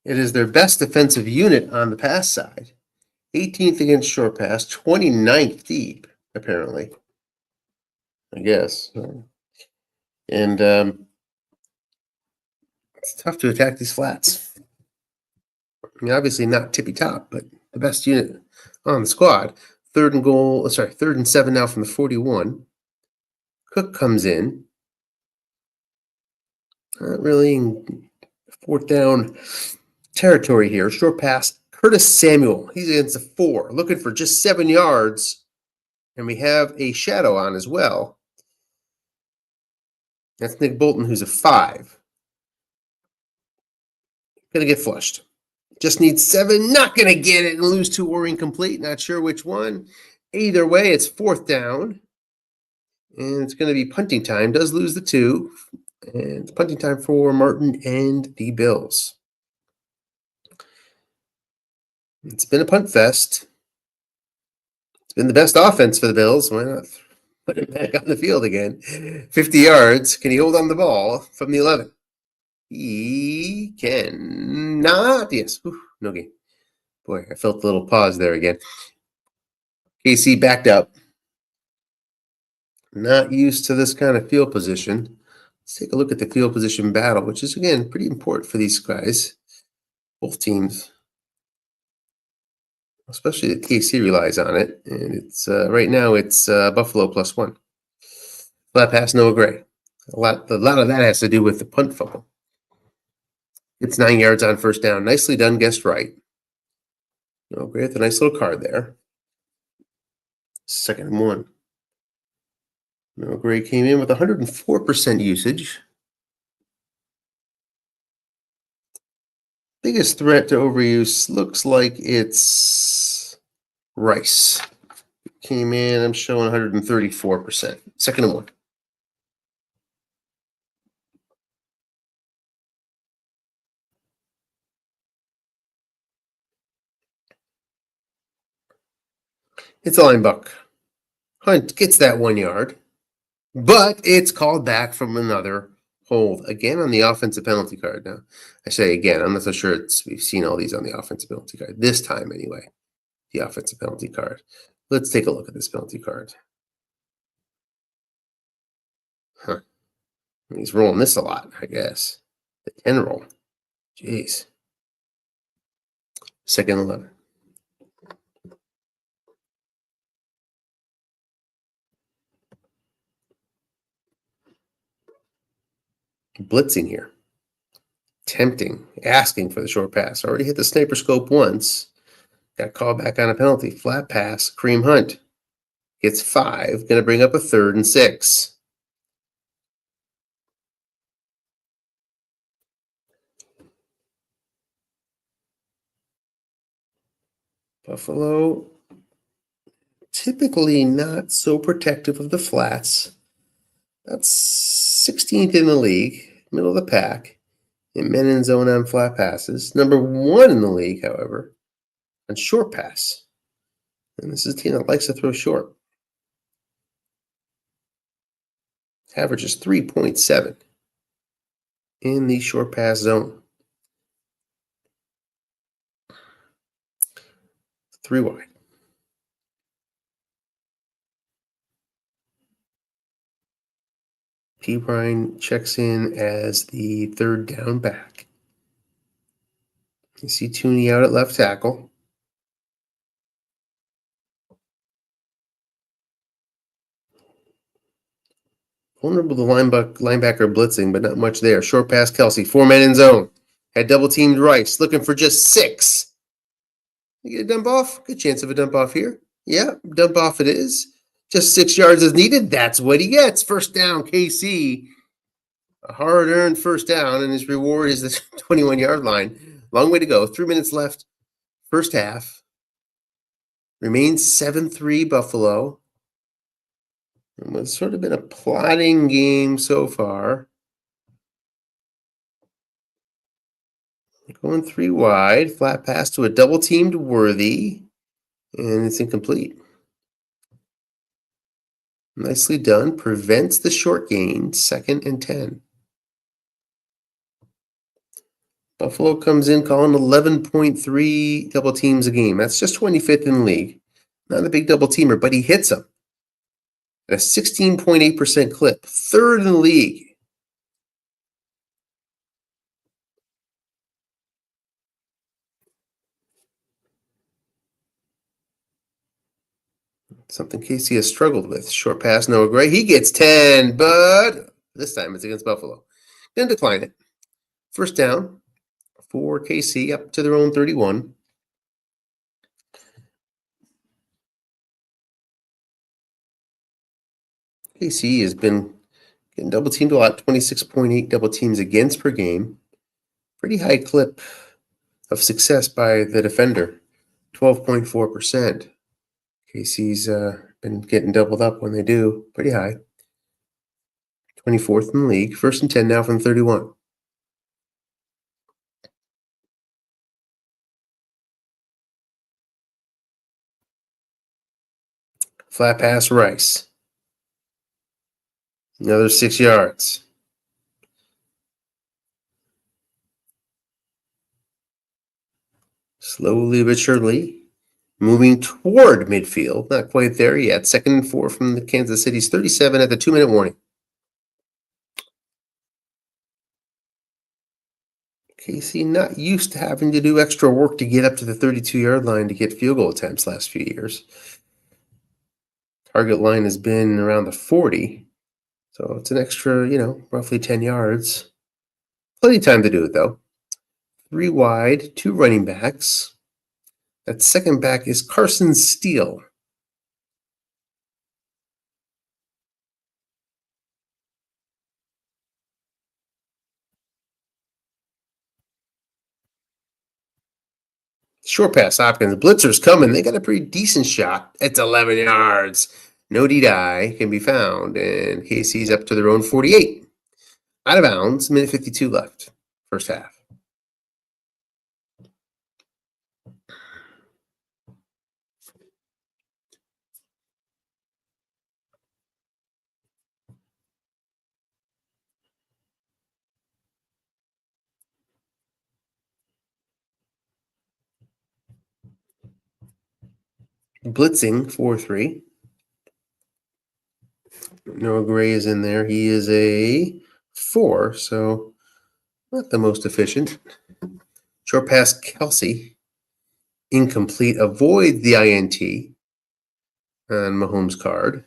It is their best defensive unit on the pass side. 18th against short pass. 29th deep, apparently. I guess. And it's tough to attack these flats. I mean, obviously not tippy top, but the best unit on the squad. 3rd and 7 now from the 41. Cook comes in. Not really in 4th down territory here. Short pass. Curtis Samuel. He's against the 4, looking for just 7 yards. And we have a shadow on as well. That's Nick Bolton, who's a 5. Gonna get flushed. Just needs 7. Not gonna get it and lose 2 or incomplete. Not sure which one. Either way, it's 4th down. And it's gonna be punting time. Does lose the 2. And it's punting time for Martin and the Bills. It's been a punt fest. It's been the best offense for the Bills. Why not put it back on the field again? 50 yards. Can he hold on the ball from the 11? He cannot. Yes. Whew, no game. Boy, I felt a little pause there again. KC backed up. Not used to this kind of field position. Let's take a look at the field position battle, which is, again, pretty important for these guys. Both teams. Especially that KC relies on it. And it's right now it's Buffalo +1. Flat pass, Noah Gray. A lot of that has to do with the punt fumble. It's 9 yards on first down. Nicely done, guessed right. Noah Gray with a nice little card there. 2nd and 1. Noah Gray came in with 104% usage. Biggest threat to overuse looks like it's Rice. Came in, I'm showing 134%. 2nd and 1. It's a line buck. Hunt gets that 1 yard, but it's called back from another hold. Again on the offensive penalty card now. I say again, I'm not so sure we've seen all these on the offensive penalty card. This time anyway, the offensive penalty card. Let's take a look at this penalty card. Huh. He's rolling this a lot, I guess. The 10 roll. Jeez. Second 11. Blitzing here. Tempting. Asking for the short pass. Already hit the sniper scope once. Got called back on a penalty. Flat pass. Kareem Hunt. Gets 5. Going to bring up a 3rd and 6. Buffalo typically not so protective of the flats. That's 16th in the league, middle of the pack, in men in zone on flat passes. Number 1 in the league, however, on short pass. And this is a team that likes to throw short. Average is 3.7 in the short pass zone. 3 wide. P. Ryan checks in as the 3rd down back. You see Tooney out at left tackle. Vulnerable to linebacker blitzing, but not much there. Short pass, Kelsey. 4 men in zone. Had double teamed Rice, looking for just 6. You get a dump off? Good chance of a dump off here. Yeah, dump off it is. Just 6 yards is needed. That's what he gets. First down, KC. A hard-earned first down, and his reward is the 21-yard line. Long way to go. 3 minutes left. First half. Remains 7-3 Buffalo. It's sort of been a plotting game so far. Going 3 wide. Flat pass to a double-teamed Worthy. And it's incomplete. Nicely done. Prevents the short gain. 2nd and 10. Buffalo comes in calling 11.3 double teams a game. That's just 25th in the league. Not a big double teamer, but he hits them at a 16.8% clip. 3rd in the league. Something Casey has struggled with. Short pass, Noah Gray. He gets 10, but this time it's against Buffalo. Going to decline it. First down for KC up to their own 31. KC has been getting double teamed a lot, 26.8 double teams against per game. Pretty high clip of success by the defender, 12.4%. KC's been getting doubled up when they do, pretty high. 24th in the league, 1st and 10 now from 31. Flat pass, Rice. Another 6 yards. Slowly but surely, moving toward midfield. Not quite there yet. 2nd and 4 from the Kansas City's 37 at the 2-minute warning. KC not used to having to do extra work to get up to the 32-yard line to get field goal attempts last few years. Target line has been around the 40. So it's an extra, roughly 10 yards. Plenty of time to do it, though. 3 wide, 2 running backs. That second back is Carson Steele. Short pass, Hopkins. Blitzer's coming. They got a pretty decent shot. It's 11 yards. No D-die can be found. And KC's up to their own 48. Out of bounds. Minute 52 left. First half. Blitzing 4-3. Noah Gray is in there. He is a 4, so not the most efficient. Short pass, Kelsey. Incomplete. Avoid the INT on Mahomes' card.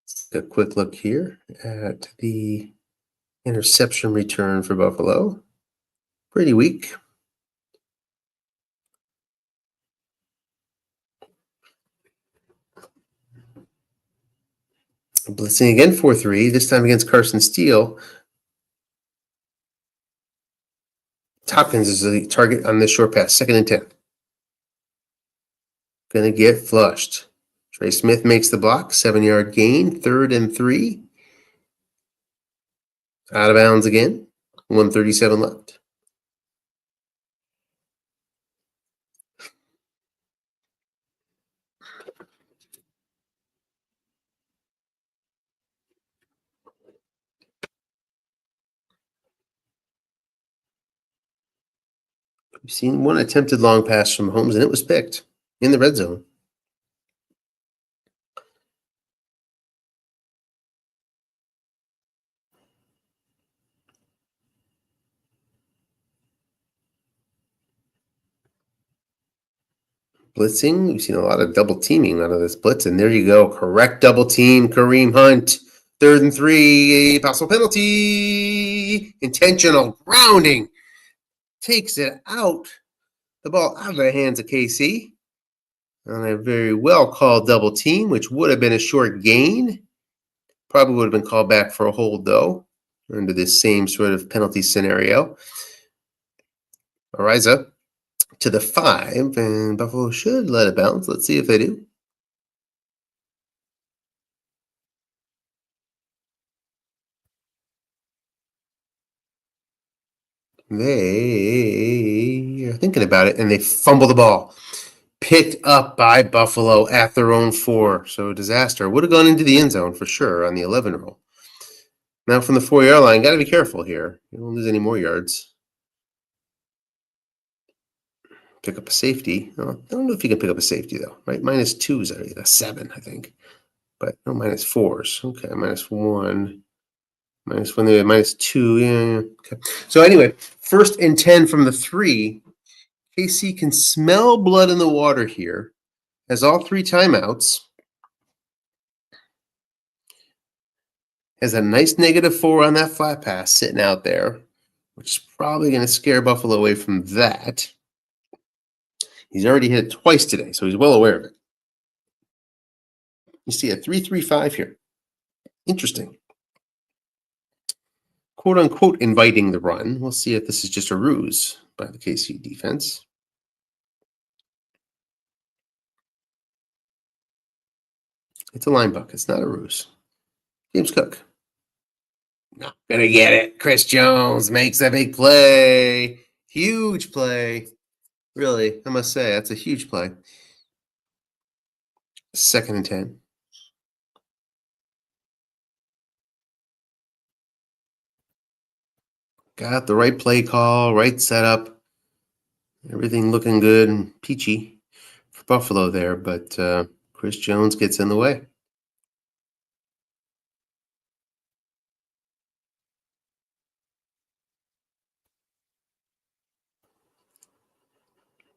Let's take a quick look here at the interception return for Buffalo. Pretty weak. Blitzing again, 4-3, this time against Carson Steele. Tompkins is the target on this short pass, 2nd and 10. Gonna get flushed. Trey Smith makes the block, 7-yard gain, 3rd and 3. Out of bounds again, 1:37 left. We've seen one attempted long pass from Holmes, and it was picked in the red zone. Blitzing, we've seen a lot of double teaming out of this blitz, and there you go. Correct double team, Kareem Hunt. 3rd and 3, possible penalty. Intentional grounding. Takes it out. The ball out of the hands of KC. On a very well called double team, which would have been a short gain. Probably would have been called back for a hold, though, under this same sort of penalty scenario. Ariza to the 5, and Buffalo should let it bounce. Let's see if they do. They are thinking about it, and they fumble the ball. Picked up by Buffalo at their own 4. So disaster. Would have gone into the end zone for sure on the 11 roll. Now from the 4-yard line, got to be careful here. You don't lose any more yards. Pick up a safety. I don't know if you can pick up a safety, though, right? -2 is a 7, I think. But no -4s. Okay, -1. -1 there, -2. Yeah. Okay. So anyway, 1st and 10 from the 3. KC can smell blood in the water here. Has all 3 timeouts. Has a nice -4 on that flat pass sitting out there, which is probably going to scare Buffalo away from that. He's already hit it twice today, so he's well aware of it. You see a 3-3-5 here. Interesting. Quote unquote inviting the run. We'll see if this is just a ruse by the KC defense. It's a line buck. It's not a ruse. James Cook. Not gonna get it. Chris Jones makes a big play. Huge play. Really, I must say, that's a huge play. 2nd and 10. Got the right play call, right setup. Everything looking good and peachy for Buffalo there, but Chris Jones gets in the way.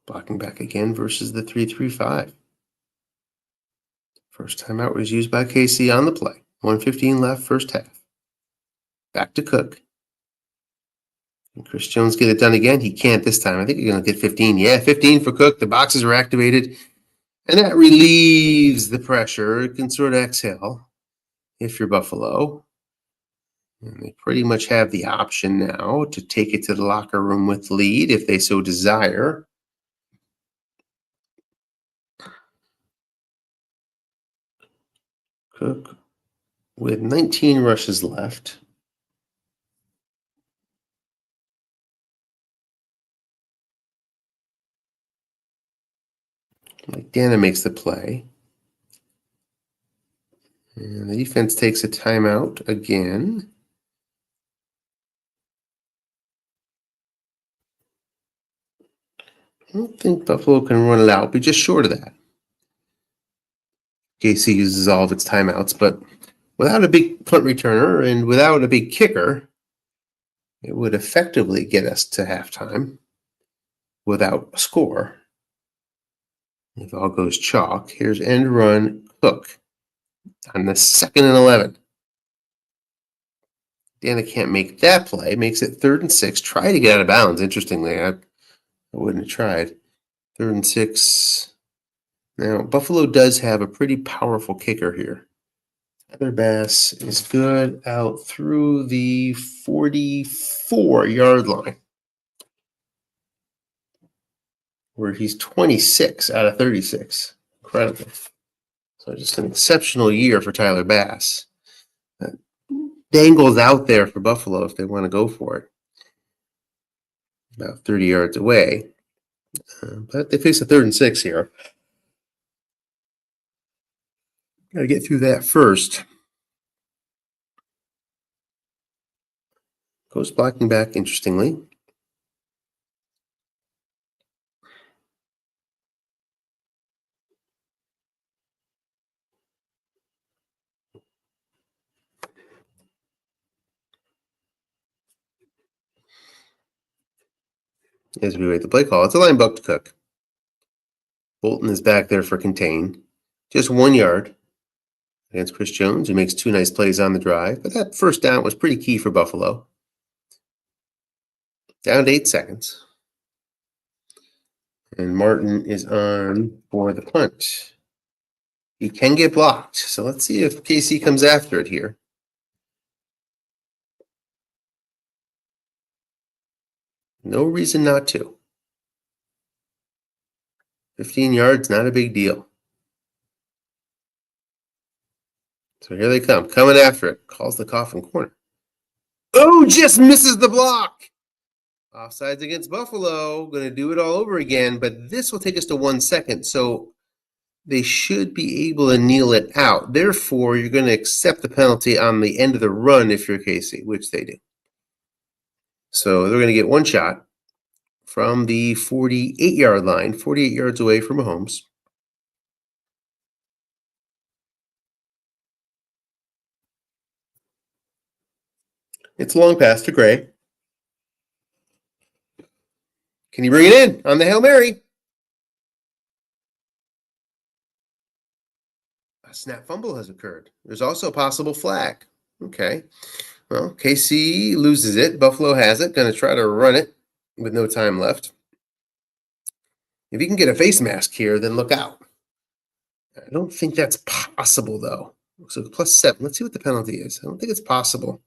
Blocking back again versus the 3-3-5. First timeout was used by KC on the play. 1:15 left, first half. Back to Cook. Can Chris Jones get it done again? He can't this time. I think he's going to get 15. Yeah, 15 for Cook. The boxes are activated. And that relieves the pressure. You can sort of exhale if you're Buffalo. And they pretty much have the option now to take it to the locker room with lead if they so desire. Cook with 19 rushes left. Like Dana makes the play. And the defense takes a timeout again. I don't think Buffalo can run it out, but just short of that. KC uses all of its timeouts, but Without a big punt returner and without a big kicker, it would effectively get us to halftime without a score. If all goes chalk, here's end run Cook on the 2nd and 11. Dana can't make that play. Makes it 3rd and 6. Try to get out of bounds. Interestingly, I wouldn't have tried. 3rd and 6. Now, Buffalo does have a pretty powerful kicker here. Tyler Bass is good out through the 44-yard line, where he's 26 out of 36. Incredible. So just an exceptional year for Tyler Bass. Dangles out there for Buffalo if they want to go for it. About 30 yards away. But they face a 3rd and 6 here. Got to get through that first. Goes blocking back, interestingly. As we wait the play call, it's a line buck to Cook. Bolton is back there for contain. Just 1 yard against Chris Jones, who makes 2 nice plays on the drive. But that first down was pretty key for Buffalo. Down to 8 seconds. And Martin is on for the punt. He can get blocked. So let's see if KC comes after it here. No reason not to. 15 yards, not a big deal. So here they come, coming after it. Calls the coffin corner. Oh, just misses the block. Offsides against Buffalo. Going to do it all over again, but this will take us to 1 second. So they should be able to kneel it out. Therefore, you're going to accept the penalty on the end of the run if you're Casey, which they do. So they're going to get 1 shot from the 48-yard line, 48 yards away from Mahomes. It's a long pass to Gray. Can you bring it in on the Hail Mary? A snap fumble has occurred. There's also a possible flag. Okay. Well, KC loses it. Buffalo has it. Going to try to run it with no time left. If you can get a face mask here, then look out. I don't think that's possible, though. So +7. Let's see what the penalty is. I don't think it's possible.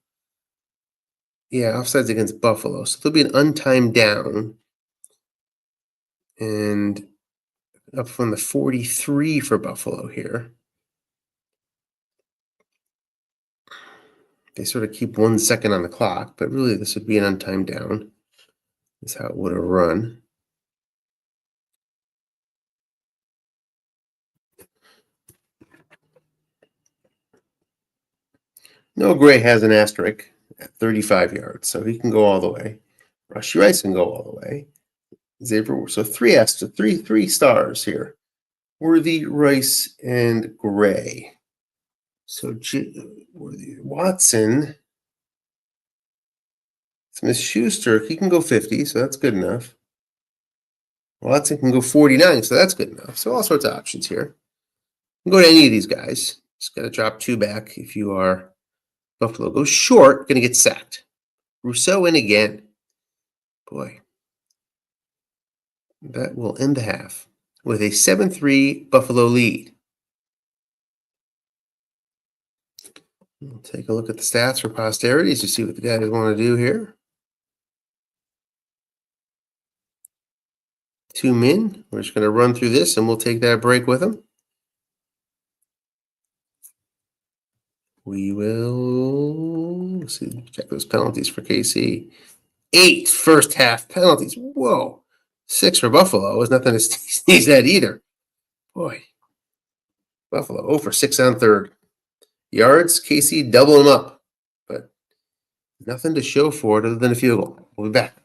Yeah, offsides against Buffalo. So there'll be an untimed down. And up from the 43 for Buffalo here. They sort of keep 1 second on the clock, but really this would be an untimed down. That's how it would have run. No, Gray has an asterisk at 35 yards, so he can go all the way. Rushy Rice can go all the way. Xavier, so 3 stars here. Worthy, Rice, and Gray. So Watson, Smith-Schuster, he can go 50, so that's good enough. Watson can go 49, so that's good enough. So all sorts of options here. You can go to any of these guys. Just got to drop 2 back if you are Buffalo. Goes short, going to get sacked. Rousseau in again. Boy, that will end the half with a 7-3 Buffalo lead. We'll take a look at the stats for posterity to see what the guys want to do here. 2 men. We're just going to run through this, and we'll take that break with them. We will see, check those penalties for KC. 8 first half penalties. Whoa. 6 for Buffalo is nothing to sneeze at either. Boy. Buffalo 0 for 6 on third. Yards, KC double them up. But nothing to show for it other than a field goal. We'll be back.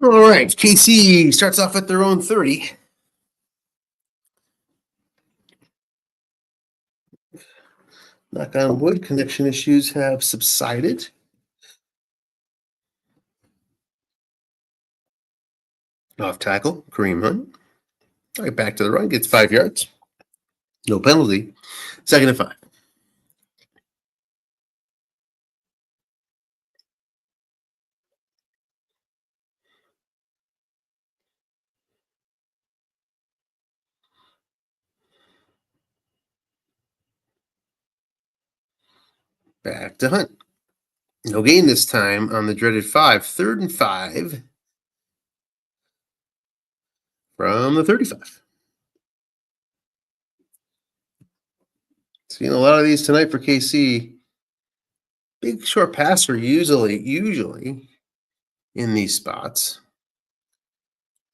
All right, KC starts off at their own 30. Knock on wood, connection issues have subsided. Off tackle, Kareem Hunt. All right, back to the run, gets 5 yards. No penalty. 2nd and 5. Back to Hunt. No gain this time on the dreaded 5. 3rd and 5 from the 35. Seeing a lot of these tonight for KC. Big short passer usually in these spots.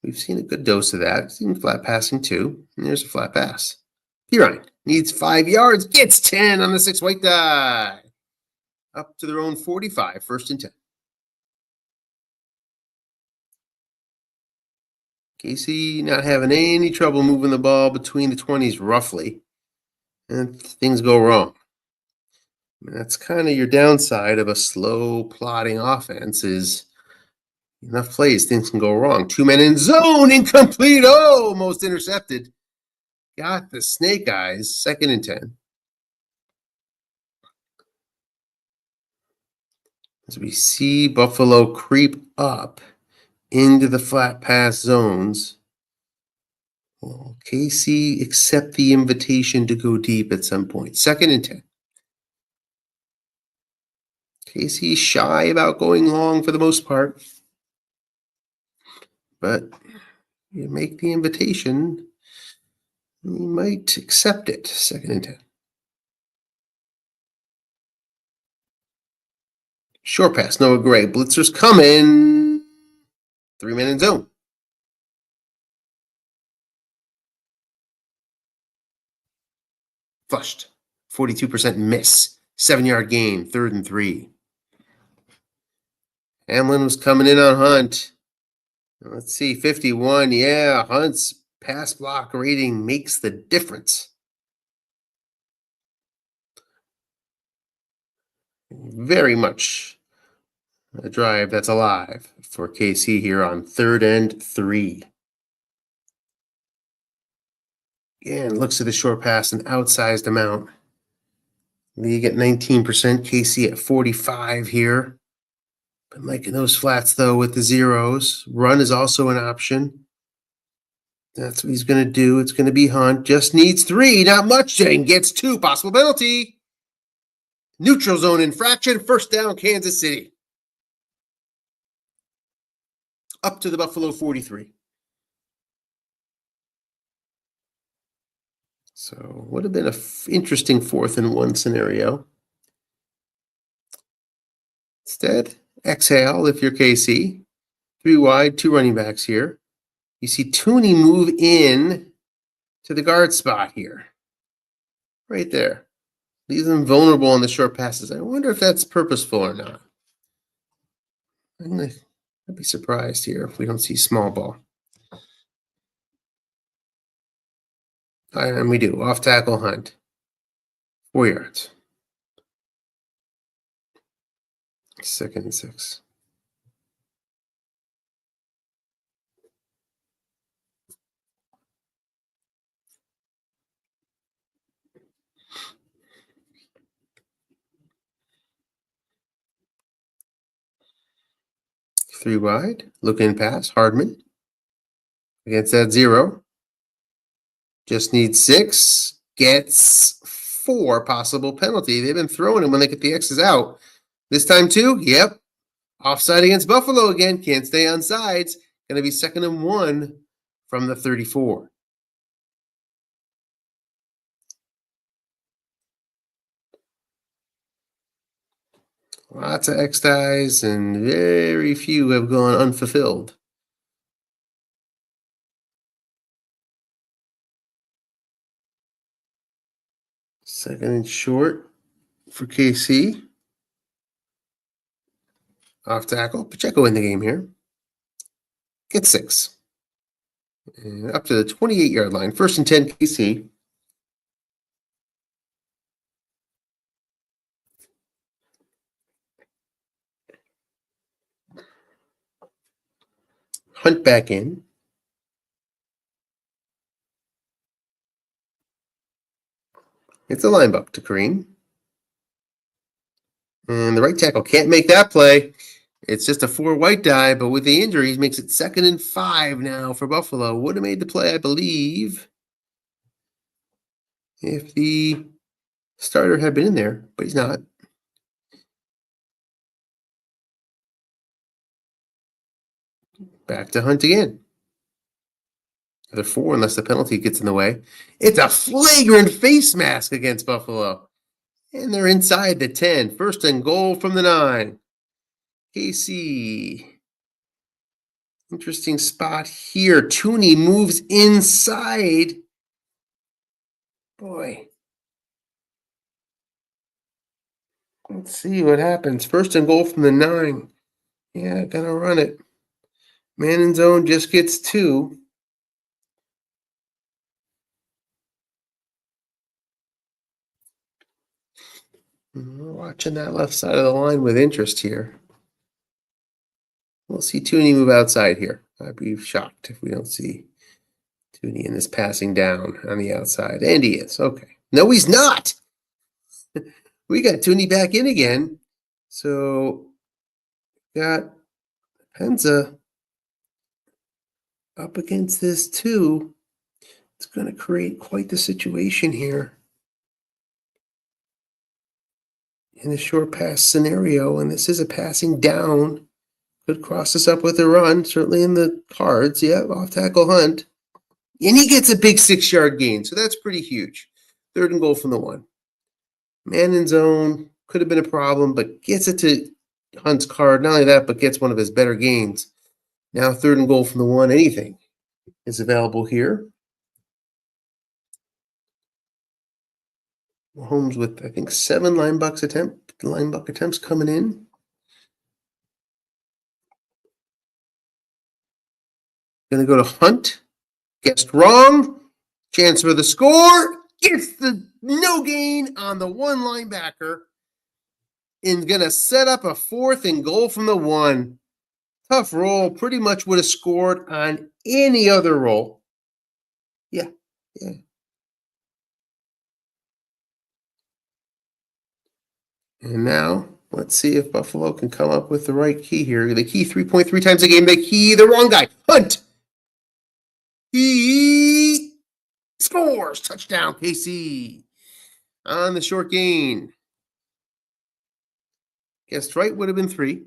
We've seen a good dose of that. Seen flat passing too. And there's a flat pass. Pirine needs 5 yards, gets 10 on the 6 white die. Up to their own 45, 1st and 10. KC not having any trouble moving the ball between the 20s roughly. And things go wrong. That's kind of your downside of a slow plodding offense is enough plays, things can go wrong. 2 men in zone, incomplete. Oh, almost intercepted. Got the snake eyes, 2nd and 10. As we see Buffalo creep up into the flat pass zones. Will KC accept the invitation to go deep at some point? 2nd and 10. KC shy about going long for the most part. But you make the invitation, you might accept it. 2nd and 10. Short pass, Noah Gray. Blitzer's coming. 3 men in zone. Flushed. 42% miss. 7-yard gain. 3rd and 3. Hamlin was coming in on Hunt. Let's see, 51. Yeah, Hunt's pass block rating makes the difference. Very much a drive that's alive for KC here on 3rd and 3. Again, looks at the short pass, an outsized amount. League at 19%, KC at 45 here. Been liking those flats though with the zeros. Run is also an option. That's what he's going to do. It's going to be Hunt. Just needs 3, not much. And gets 2. Possible penalty. Neutral zone infraction. 1st down, Kansas City. Up to the Buffalo 43. So would have been an interesting 4th and 1 scenario. Instead, exhale if you're KC. 3 wide, 2 running backs here. You see Tooney move in to the guard spot here. Right there. Leaves them vulnerable on the short passes. I wonder if that's purposeful or not. I'd be surprised here if we don't see small ball. And we do. Off tackle Hunt. 4 yards. 2nd and 6. 3 wide. Look in pass. Hardman against that 0. Just needs 6. Gets 4. Possible penalty. They've been throwing him when they get the X's out. This time too? Yep. Offside against Buffalo again. Can't stay on sides. Going to be 2nd and 1 from the 34. Lots of X ties and very few have gone unfulfilled. Second and short for KC. Off tackle. Pacheco in the game here. Gets 6. And up to the 28-yard line. 1st and 10 KC. Hunt back in. It's a linebacker to Kareem. And the right tackle can't make that play. It's just a 4 white die, but with the injuries, makes it 2nd and 5 now for Buffalo. Would have made the play, I believe, if the starter had been in there, but he's not. Back to Hunt again. Another 4 unless the penalty gets in the way. It's a flagrant face mask against Buffalo. And they're inside the 10. 1st and goal from the 9. KC. Interesting spot here. Tooney moves inside. Boy. Let's see what happens. 1st and goal from the 9. Yeah, gonna run it. Man in zone just gets 2. We're watching that left side of the line with interest here. We'll see Tooney move outside here. I'd be shocked if we don't see Tooney in this passing down on the outside. And he is. Okay. No, he's not. We got Tooney back in again. So got Penza up against this too. It's going to create quite the situation here in the short pass scenario. And this is a passing down. Could cross this up with a run, certainly in the cards. Yeah, off tackle Hunt. And he gets a big 6-yard gain, so that's pretty huge. 3rd and goal from the 1. Man in zone, could have been a problem, but gets it to Hunt's card. Not only that, but gets one of his better gains. Now 3rd and goal from the 1. Anything is available here. Mahomes with, I think, 7 linebacker attempts coming in. Going to go to Hunt. Guessed wrong. Chance for the score. Gets the no gain on the 1 linebacker. And going to set up a 4th and goal from the 1. Tough roll. Pretty much would have scored on any other roll. Yeah. And now, let's see if Buffalo can come up with the right key here. The key 3.3 times a game. The key, the wrong guy. Hunt. He scores. Touchdown, KC. On the short gain. Guessed right would have been 3.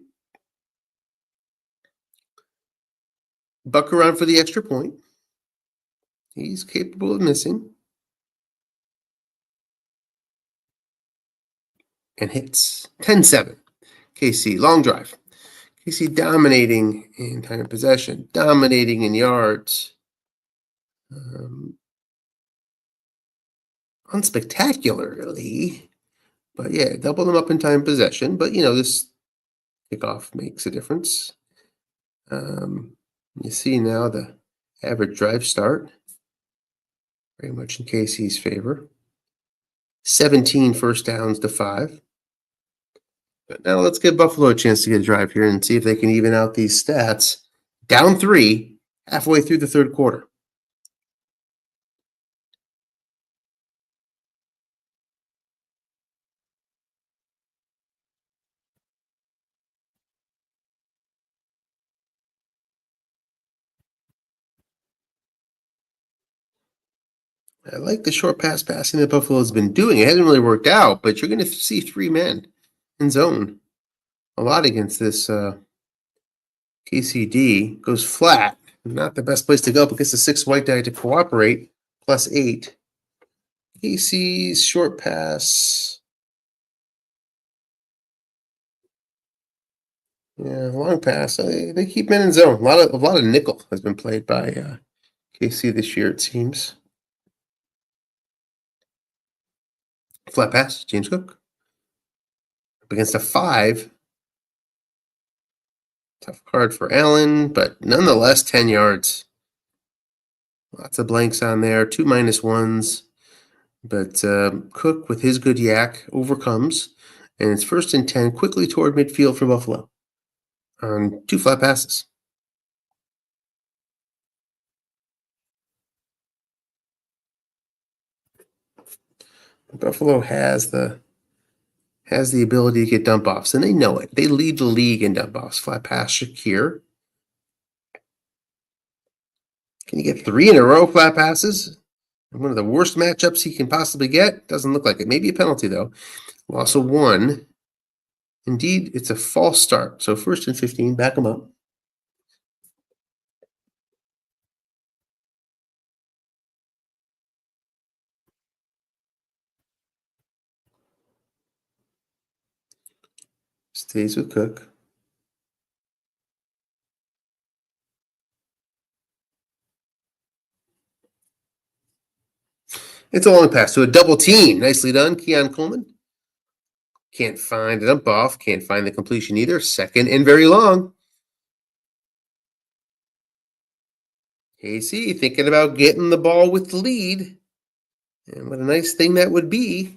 Buck around for the extra point. He's capable of missing. And hits. 10-7. KC, long drive. KC dominating in time of possession, dominating in yards. Unspectacularly, but yeah, double them up in time possession. But this kickoff makes a difference. You see now the average drive start, very much in KC's favor. 17 first downs to 5. But now let's give Buffalo a chance to get a drive here and see if they can even out these stats. Down 3, halfway through the 3rd quarter. I like the short pass passing that Buffalo's been doing. It hasn't really worked out, but you're going to see 3 men in zone a lot against this KCD. Goes flat. Not the best place to go because the 6 white die to cooperate. +8. KC's short pass. Yeah, long pass. They keep men in zone. A lot of nickel has been played by KC this year, it seems. Flat pass, James Cook. Up against a 5. Tough card for Allen, but nonetheless, 10 yards. Lots of blanks on there, 2 -1s. But Cook, with his good yak, overcomes. And it's 1st and 10, quickly toward midfield for Buffalo on 2 flat passes. Buffalo has the ability to get dump offs, and they know it. They lead the league in dump offs. Flat pass, Shakir. Can you get 3 in a row flat passes? One of the worst matchups he can possibly get? Doesn't look like it. Maybe a penalty, though. Loss of 1. Indeed, it's a false start. So 1st and 15, back him up. Stays with Cook. It's a long pass to a double team. Nicely done, Keon Coleman. Can't find a dump off. Can't find the completion either. 2nd and very long. KC thinking about getting the ball with the lead. And what a nice thing that would be.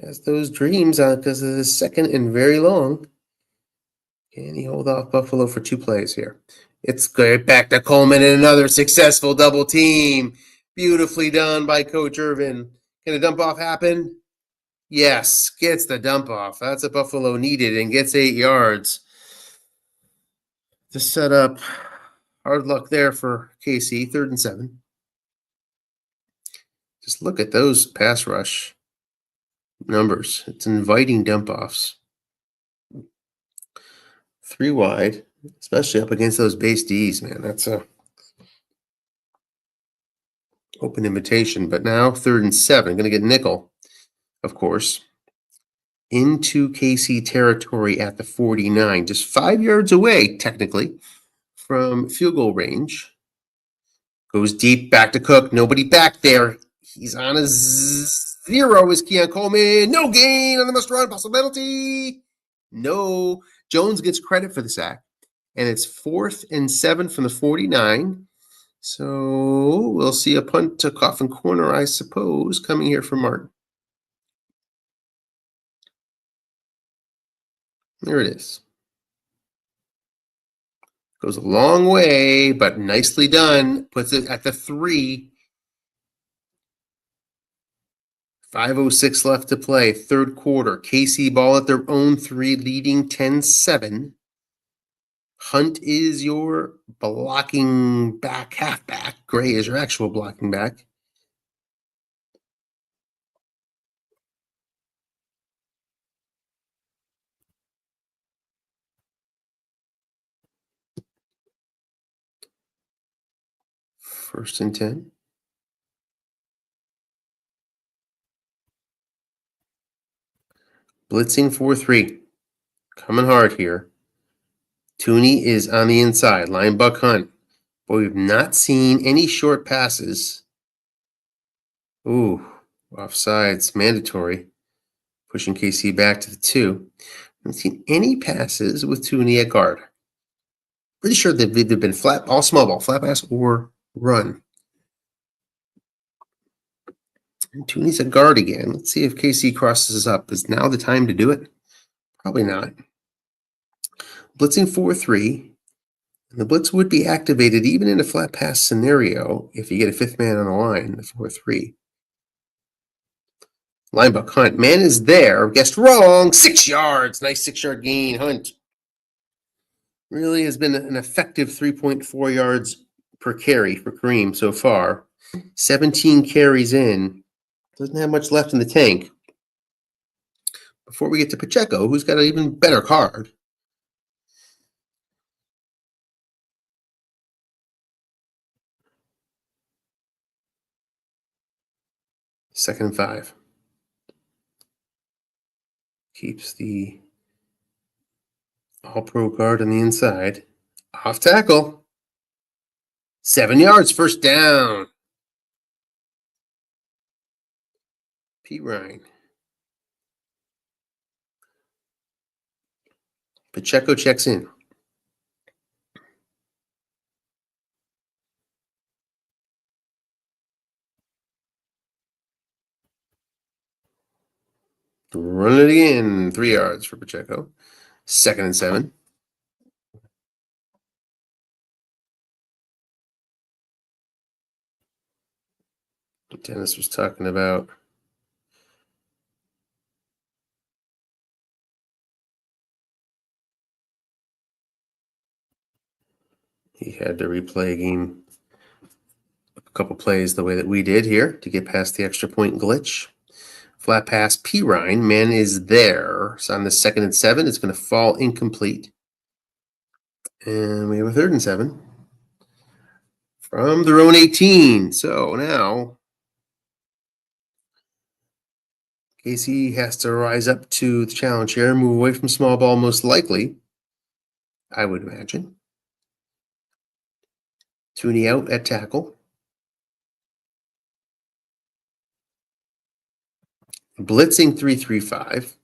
Has those dreams because of the 2nd and very long. Can he hold off Buffalo for 2 plays here? It's good. Back to Coleman and another successful double team. Beautifully done by Coach Irvin. Can a dump off happen? Yes, gets the dump off. That's what Buffalo needed and gets 8 yards. To set up, hard luck there for KC, 3rd and 7. Just look at those pass rush numbers. It's inviting dump offs. 3 wide, especially up against those base Ds, man. That's a open invitation. But now 3rd and 7. Going to get nickel, of course, into KC territory at the 49. Just 5 yards away, technically, from field goal range. Goes deep, back to Cook. Nobody back there. He's on a 0 is Keon Coleman. No gain on the must run possibility. No. Jones gets credit for the sack. And it's 4th and 7 from the 49. So we'll see a punt to coffin corner, I suppose, coming here from Martin. There it is. Goes a long way, but nicely done. Puts it at the 3. 5:06 left to play, 3rd quarter. KC ball at their own 3, leading 10-7. Hunt is your blocking back, halfback. Gray is your actual blocking back. First and 10. Blitzing 4-3. Coming hard here. Tooney is on the inside. Line buck Hunt. But we've not seen any short passes. Ooh, offsides, mandatory. Pushing KC back to the 2. Haven't seen any passes with Tooney at guard. Pretty sure they've either been flat, all small ball, flat pass, or run. And Tooney's at guard again. Let's see if KC crosses up. Is now the time to do it? Probably not. Blitzing 4-3. And the blitz would be activated even in a flat pass scenario if you get a 5th man on the line, the 4-3. Linebuck Hunt. Man is there. Guessed wrong. 6 yards. Nice 6-yard gain. Hunt really has been an effective 3.4 yards per carry for Kareem so far. 17 carries in. Doesn't have much left in the tank. Before we get to Pacheco, who's got an even better card. Second and 5. Keeps the all-pro guard on the inside. Off tackle. 7 yards, first down. P. Ryan. Pacheco checks in. Run it again. 3 yards for Pacheco. Second and 7. Dennis was talking about he had to replay a game, a couple plays the way that we did here to get past the extra point glitch. Flat pass, P. Ryan. Man is there. So on the second and 7, it's going to fall incomplete. And we have a third and 7 from their own 18. So now KC has to rise up to the challenge here and move away from small ball, most likely, I would imagine. Tooney out at tackle. Blitzing 3-3-5.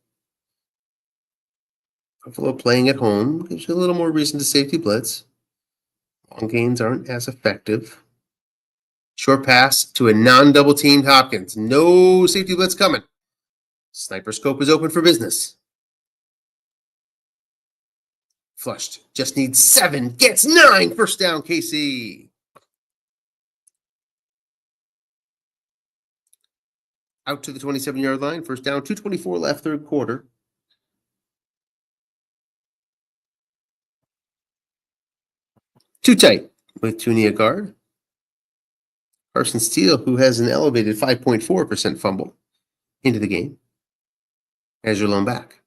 Buffalo playing at home gives you a little more reason to safety blitz. Long gains aren't as effective. Short pass to a non-double teamed Hopkins. No safety blitz coming. Sniper scope is open for business. Flushed. Just needs 7. Gets 9. First down, KC. Out to the 27-yard line. First down, 2:24 left, third quarter. Too tight with Tooney at guard. Carson Steele, who has an elevated 5.4% fumble into the game, as your lone back.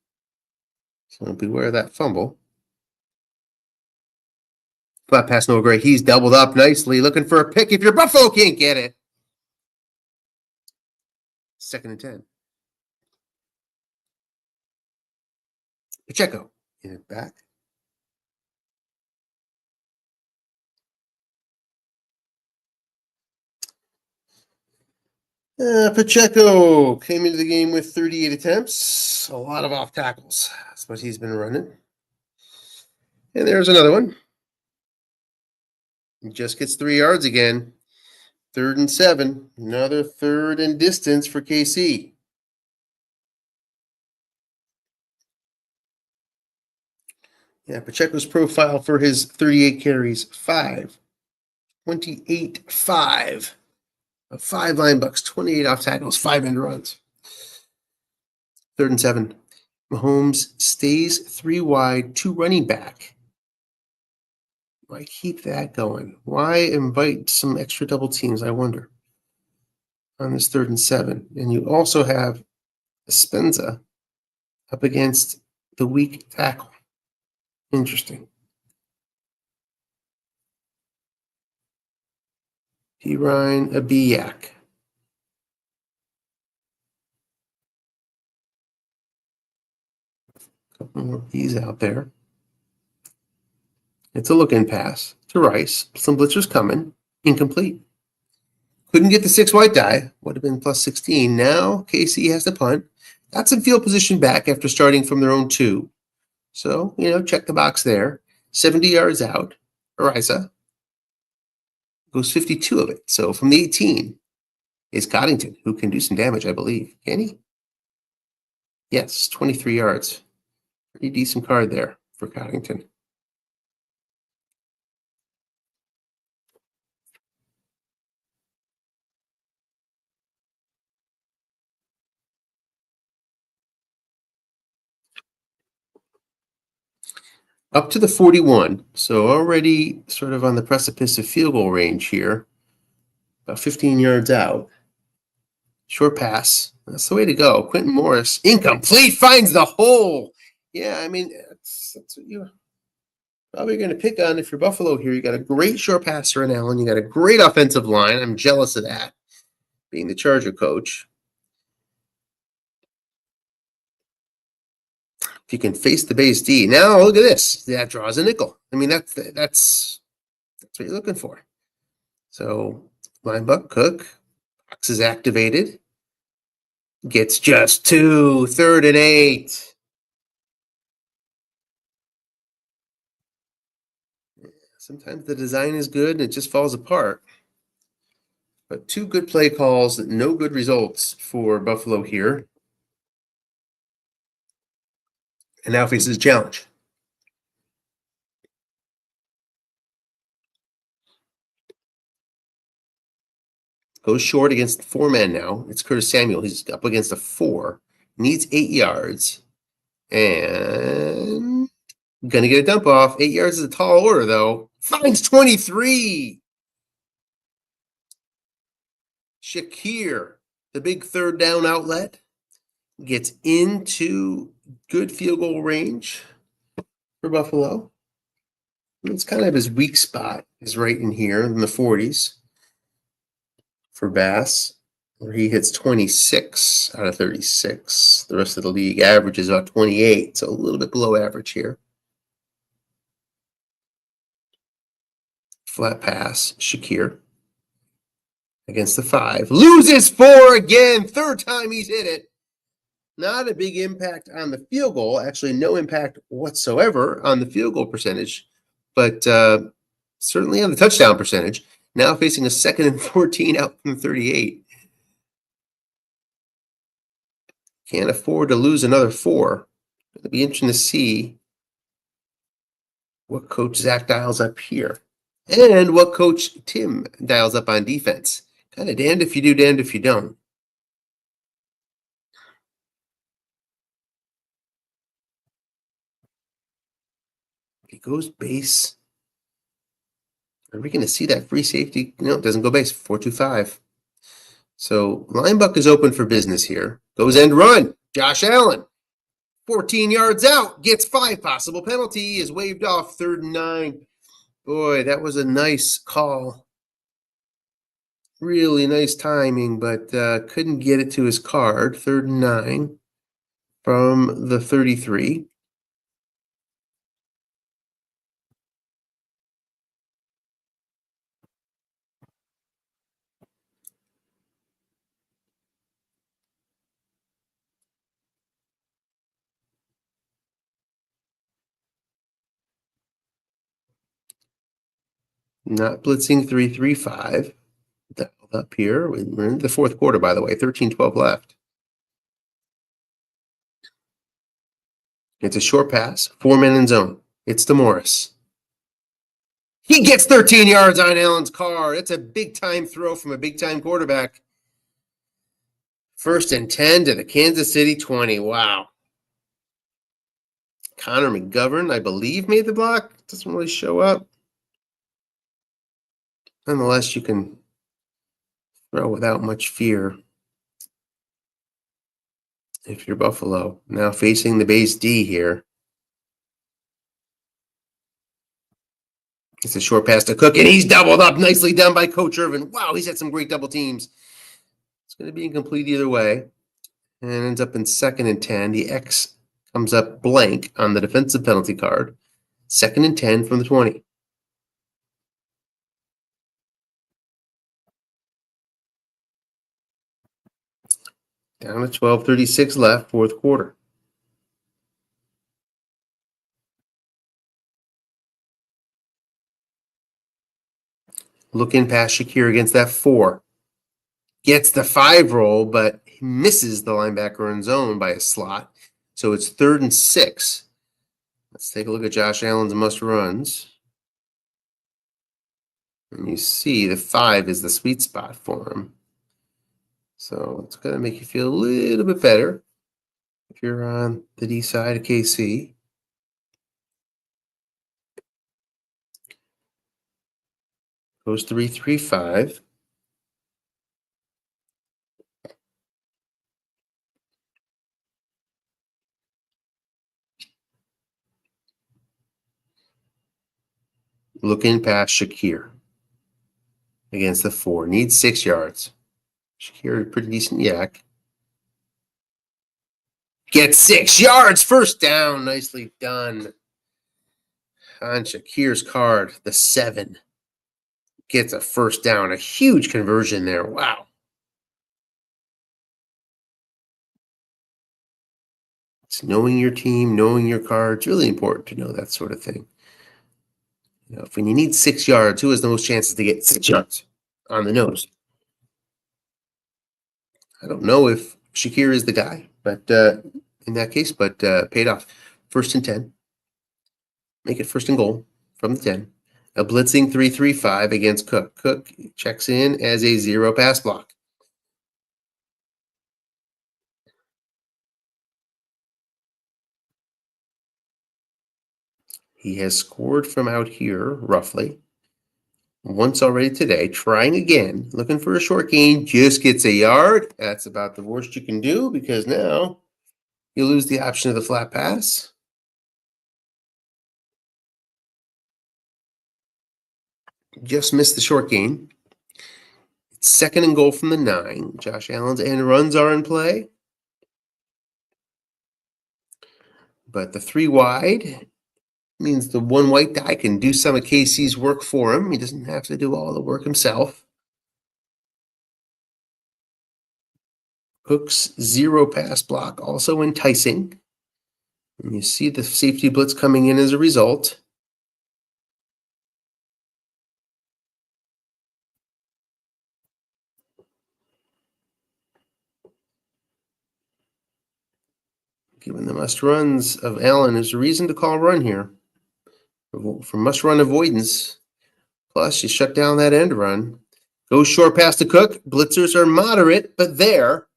So beware of that fumble. Flat pass, no great. He's doubled up nicely, looking for a pick if your Buffalo can't get it. Second and 10. Pacheco in it back. Pacheco came into the game with 38 attempts. A lot of off tackles. That's what he's been running. And there's another one. He just gets 3 yards again. Third and 7. Another third and distance for KC. Yeah, Pacheco's profile for his 38 carries, 5. 28, 5. 5 line bucks, 28 off tackles, 5 end runs. Third and 7. Mahomes stays 3 wide, 2 running back. Why keep that going? Why invite some extra double teams, I wonder, on this third and 7? And you also have Spenza up against the weak tackle. Interesting. P. Ryan Abiyak. Couple more B's out there. It's a look-in pass to Rice. Some blitzers coming. Incomplete. Couldn't get the 6 white die. Would have been plus 16. Now KC has to punt. Got some field position back after starting from their own 2. So, check the box there. 70 yards out. Ariza goes 52 of it. So from the 18 is Coddington, who can do some damage, I believe. Can he? Yes, 23 yards. Pretty decent card there for Coddington. Up to the 41. So already sort of on the precipice of field goal range here. About 15 yards out. Short pass. That's the way to go. Quentin Morris, incomplete, finds the hole. Yeah, I mean, that's what you're probably going to pick on if you're Buffalo here. You got a great short passer in Allen. You got a great offensive line. I'm jealous of that, being the Charger coach. If you can face the base D. Now look at this. That draws a nickel. I mean, that's what you're looking for. So linebucker Cook, box is activated. Gets just 2, 3rd and 8. Sometimes the design is good and it just falls apart. But 2 good play calls, no good results for Buffalo here. And now faces a challenge. Goes short against 4 men now. It's Curtis Samuel. He's up against a 4. Needs 8 yards. And going to get a dump off. 8 yards is a tall order, though. Finds 23. Shakir, the big 3rd down outlet, gets into good field goal range for Buffalo. It's kind of his weak spot is right in here in the 40s for Bass, where he hits 26 out of 36. The rest of the league average is about 28, so a little bit below average here. Flat pass, Shakir against the 5. Loses 4 again. 3rd time he's hit it. Not a big impact on the field goal. Actually, no impact whatsoever on the field goal percentage, but certainly on the touchdown percentage. Now facing a 2nd and 14 out from 38. Can't afford to lose another 4. It'll be interesting to see what Coach Zach dials up here and what Coach Tim dials up on defense. Kind of damned if you do, damned if you don't. He goes base. Are we going to see that free safety? No, it doesn't go base. 4-2-5. So Linebuck is open for business here. Goes end run. Josh Allen, 14 yards out, gets 5. Possible penalty is waved off. 3rd and 9. Boy, that was a nice call. Really nice timing, but couldn't get it to his card. 3rd and 9 from the 33. Not blitzing 3-3-5. Up here. We're in the 4th quarter, by the way. 13-12 left. It's a short pass. 4 men in zone. It's to Morris. He gets 13 yards on Allen's car. That's a big-time throw from a big-time quarterback. 1st and 10 to the Kansas City 20. Wow. Connor McGovern, I believe, made the block. Doesn't really show up. Nonetheless, you can throw without much fear if you're Buffalo. Now facing the base D here. It's a short pass to Cook, and he's doubled up. Nicely done by Coach Irvin. Wow, he's had some great double teams. It's going to be incomplete either way. And ends up in 2nd and 10. The X comes up blank on the defensive penalty card. 2nd and 10 from the 20. Down to 12:36 left, 4th quarter. Looking past Shakir against that 4. Gets the 5 roll, but he misses the linebacker in zone by a slot. So it's 3rd and 6. Let's take a look at Josh Allen's must runs. And you see the 5 is the sweet spot for him. So it's going to make you feel a little bit better if you're on the D side of KC. Goes 3-3-5. Looking past Shakir against the 4. Needs 6 yards. Shakir, pretty decent yak. Gets 6 yards. First down. Nicely done. On Shakir's card, the 7. Gets a first down. A huge conversion there. Wow. It's knowing your team, knowing your card. It's really important to know that sort of thing. You know, if when you need 6 yards, who has the most chances to get 6 yards on the nose? I don't know if Shakir is the guy, but in that case, but paid off. 1st and 10. Make it 1st and goal from the 10. A blitzing 3-3-5 against Cook. Cook checks in as a 0 pass block. He has scored from out here, roughly, once already today. Trying again, looking for a short gain, just gets a yard. That's about the worst you can do because now you lose the option of the flat pass. Just missed the short gain. It's 2nd and goal from the 9. Josh Allen's end runs are in play. But the 3 wide means the 1 white guy can do some of KC's work for him. He doesn't have to do all the work himself. Cook's 0 pass block also enticing. And you see the safety blitz coming in as a result. Given the must runs of Allen, there's a reason to call a run here. For must run avoidance. Plus, you shut down that end run. Goes short past the Cook. Blitzers are moderate, but there.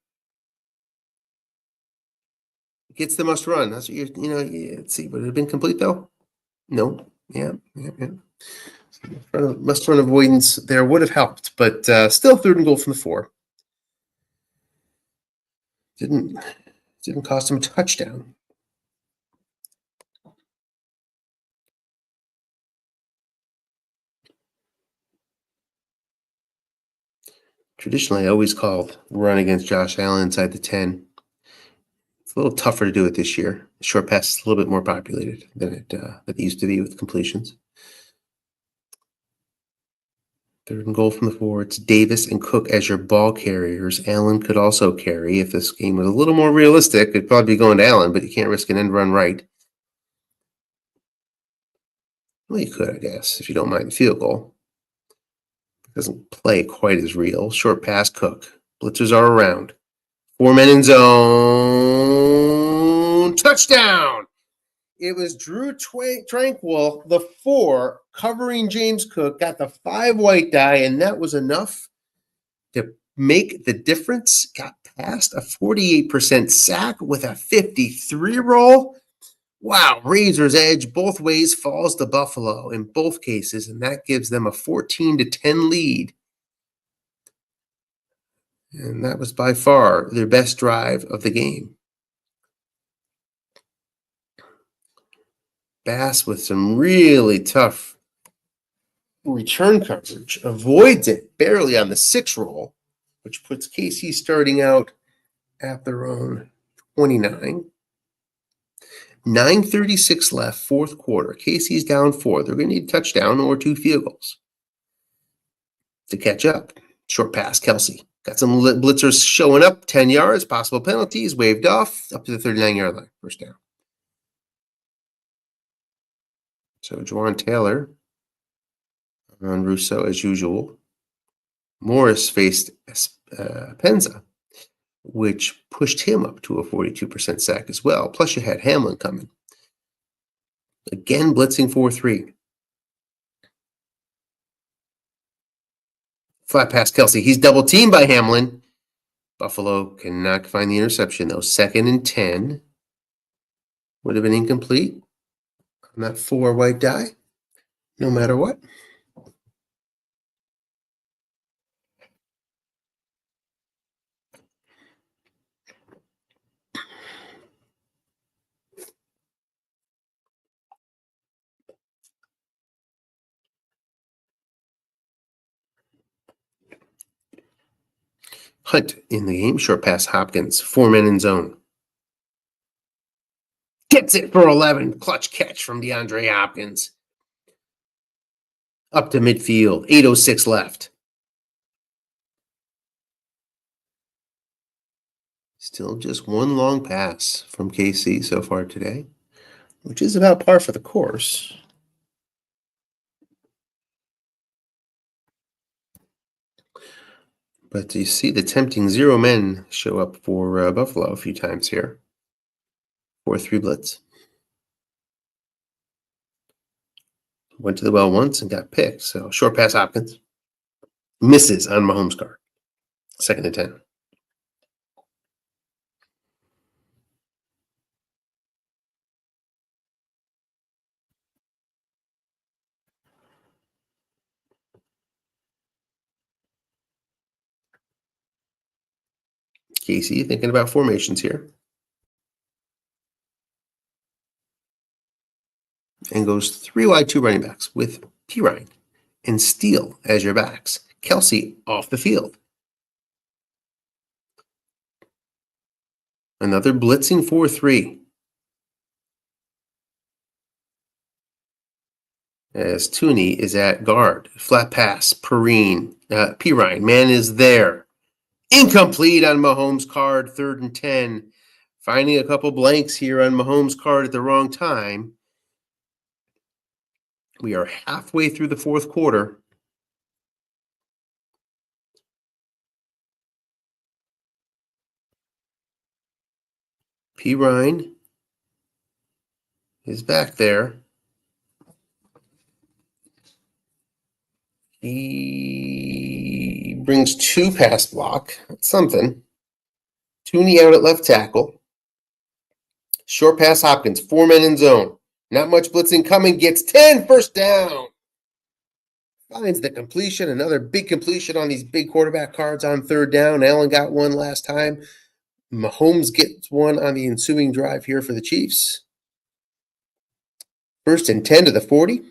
Gets the must run. That's what let's see. Would it have been complete though? No. Yeah. Must run avoidance there would have helped, but still 3rd and goal from the 4. Didn't cost him a touchdown. Traditionally, I always called run against Josh Allen inside the 10. It's a little tougher to do it this year. The short pass is a little bit more populated than it used to be with completions. 3rd and goal from the 4. It's Davis and Cook as your ball carriers. Allen could also carry. If this game was a little more realistic, it'd probably be going to Allen, but you can't risk an end run right. Well, you could, I guess, if you don't mind the field goal. It doesn't play quite as real. Short pass, Cook. Blitzers are around. 4 men in zone. Touchdown! It was Drew Tranquil, the 4, covering James Cook, got the 5 white die, and that was enough to make the difference. Got past a 48% sack with a 53 roll. Wow, Razor's edge both ways falls to Buffalo in both cases, and that gives them a 14-10 lead. And that was by far their best drive of the game. Bass with some really tough return coverage, avoids it barely on the 6 roll, which puts KC starting out at their own 29. 9:36 left, 4th quarter. KC's down 4. They're going to need a touchdown or 2 field goals to catch up. Short pass, Kelsey. Got some blitzers showing up, 10 yards, possible penalties, waved off, up to the 39-yard line, first down. So Juwan Taylor on Russo as usual. Morris faced Penza, which pushed him up to a 42% sack as well. Plus you had Hamlin coming. Again, blitzing 4-3. Flat pass Kelsey. He's double teamed by Hamlin. Buffalo cannot find the interception though. 2nd and 10. Would have been incomplete on that 4 white die, no matter what. Hunt in the game. Short pass Hopkins. 4 men in zone. Gets it for 11. Clutch catch from DeAndre Hopkins. Up to midfield. 8:06 left. Still just one long pass from KC so far today, which is about par for the course. But you see the tempting 0 men show up for Buffalo a few times here. 4-3 blitz. Went to the well once and got picked. So short pass Hopkins. Misses on Mahomes' card. 2nd and 10. Casey thinking about formations here. And goes 3 wide, 2 running backs with Pirine and Steele as your backs. Kelsey off the field. Another blitzing 4-3. As Tooney is at guard. Flat pass, Pirine. Man is there. Incomplete on Mahomes' card, 3rd and 10. Finding a couple blanks here on Mahomes' card at the wrong time. We are halfway through the 4th quarter. Pirine is back there. He brings 2 pass block. That's something. Tooney out at left tackle. Short pass Hopkins. 4 men in zone. Not much blitzing coming. Gets 10. First down. Finds the completion. Another big completion on these big quarterback cards on 3rd down. Allen got one last time. Mahomes gets one on the ensuing drive here for the Chiefs. 1st and 10 to the 40.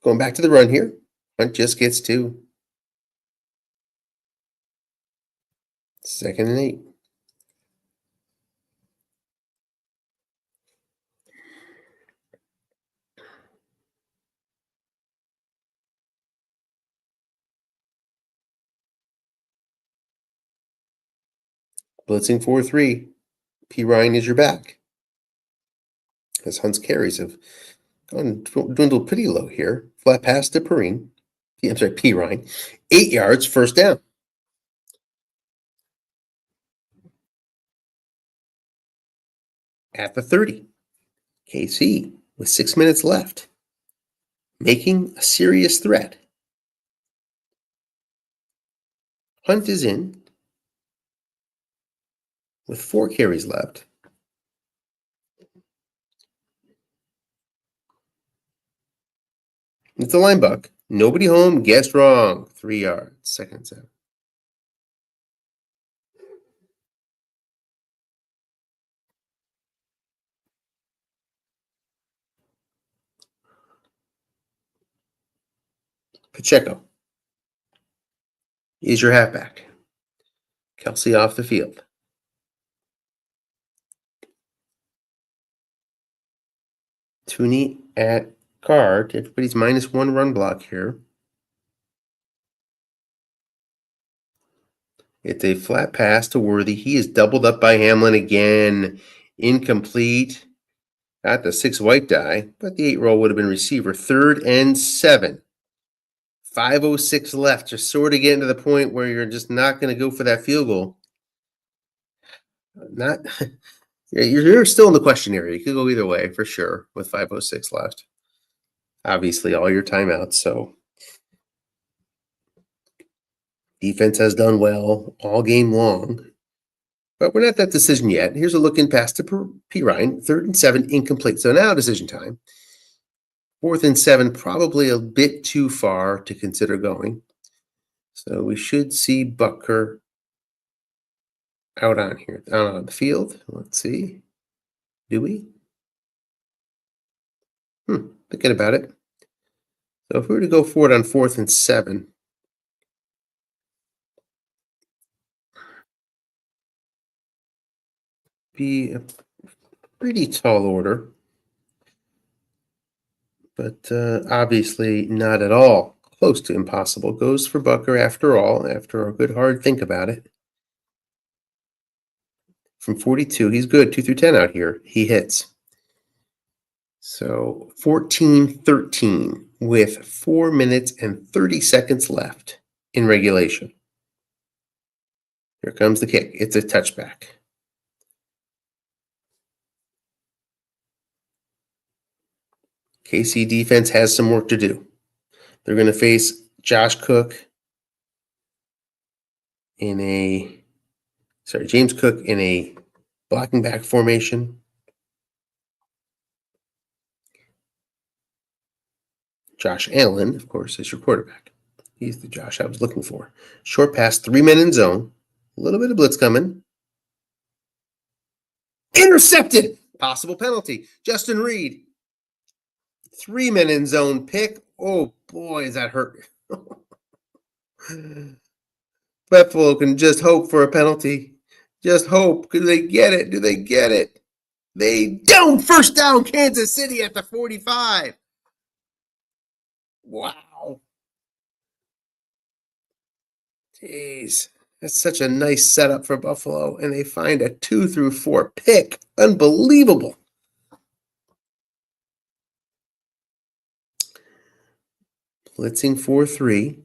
Going back to the run here. Hunt just gets 2. 2nd and 8. Blitzing 4-3. Pirine is your back. As Hunt's carries have dwindled pretty low here. Flat pass to Pirine. 8 yards, 1st down. At the 30. KC with 6 minutes left. Making a serious threat. Hunt is in with 4 carries left. It's a line buck. Nobody home. Guessed wrong. 3 yards. 2nd and 7. Pacheco is your halfback. Kelsey off the field. Tooney at guard. Everybody's -1 run block here. It's a flat pass to Worthy. He is doubled up by Hamlin again. Incomplete. Got the 6 white die, but the 8 roll would have been receiver. 3rd and 7. 5:06 left. Just sort of getting to the point where you're just not going to go for that field goal. You're still in the question area. You could go either way for sure with 5:06 left. Obviously, all your timeouts. So defense has done well all game long. But we're not at that decision yet. Here's a look in pass to Pirine. 3rd and 7, incomplete. So now decision time. 4th and 7, probably a bit too far to consider going. So we should see Butker out on the field. Let's see. Do we? Thinking about it. So if we were to go for it on 4th and 7, be a pretty tall order, but obviously not at all close to impossible. Goes for Bucker after all, after a good hard think about it. From 42, he's good. 2 through 10 out here. He hits. So 14-13 with 4 minutes and 30 seconds left in regulation. Here comes the kick. It's a touchback. KC defense has some work to do. They're going to face James Cook in a blocking back formation. Josh Allen, of course, is your quarterback. He's the Josh I was looking for. Short pass, 3 men in zone. A little bit of blitz coming. Intercepted. Possible penalty. Justin Reed. 3 men in zone pick. Oh, boy, is that hurt. Buffalo can just hope for a penalty. Just hope. Do they get it? Do they get it? They don't. First down, Kansas City at the 45. Wow. Jeez. That's such a nice setup for Buffalo, and they find a 2 through 4 pick. Unbelievable. Blitzing 4-3.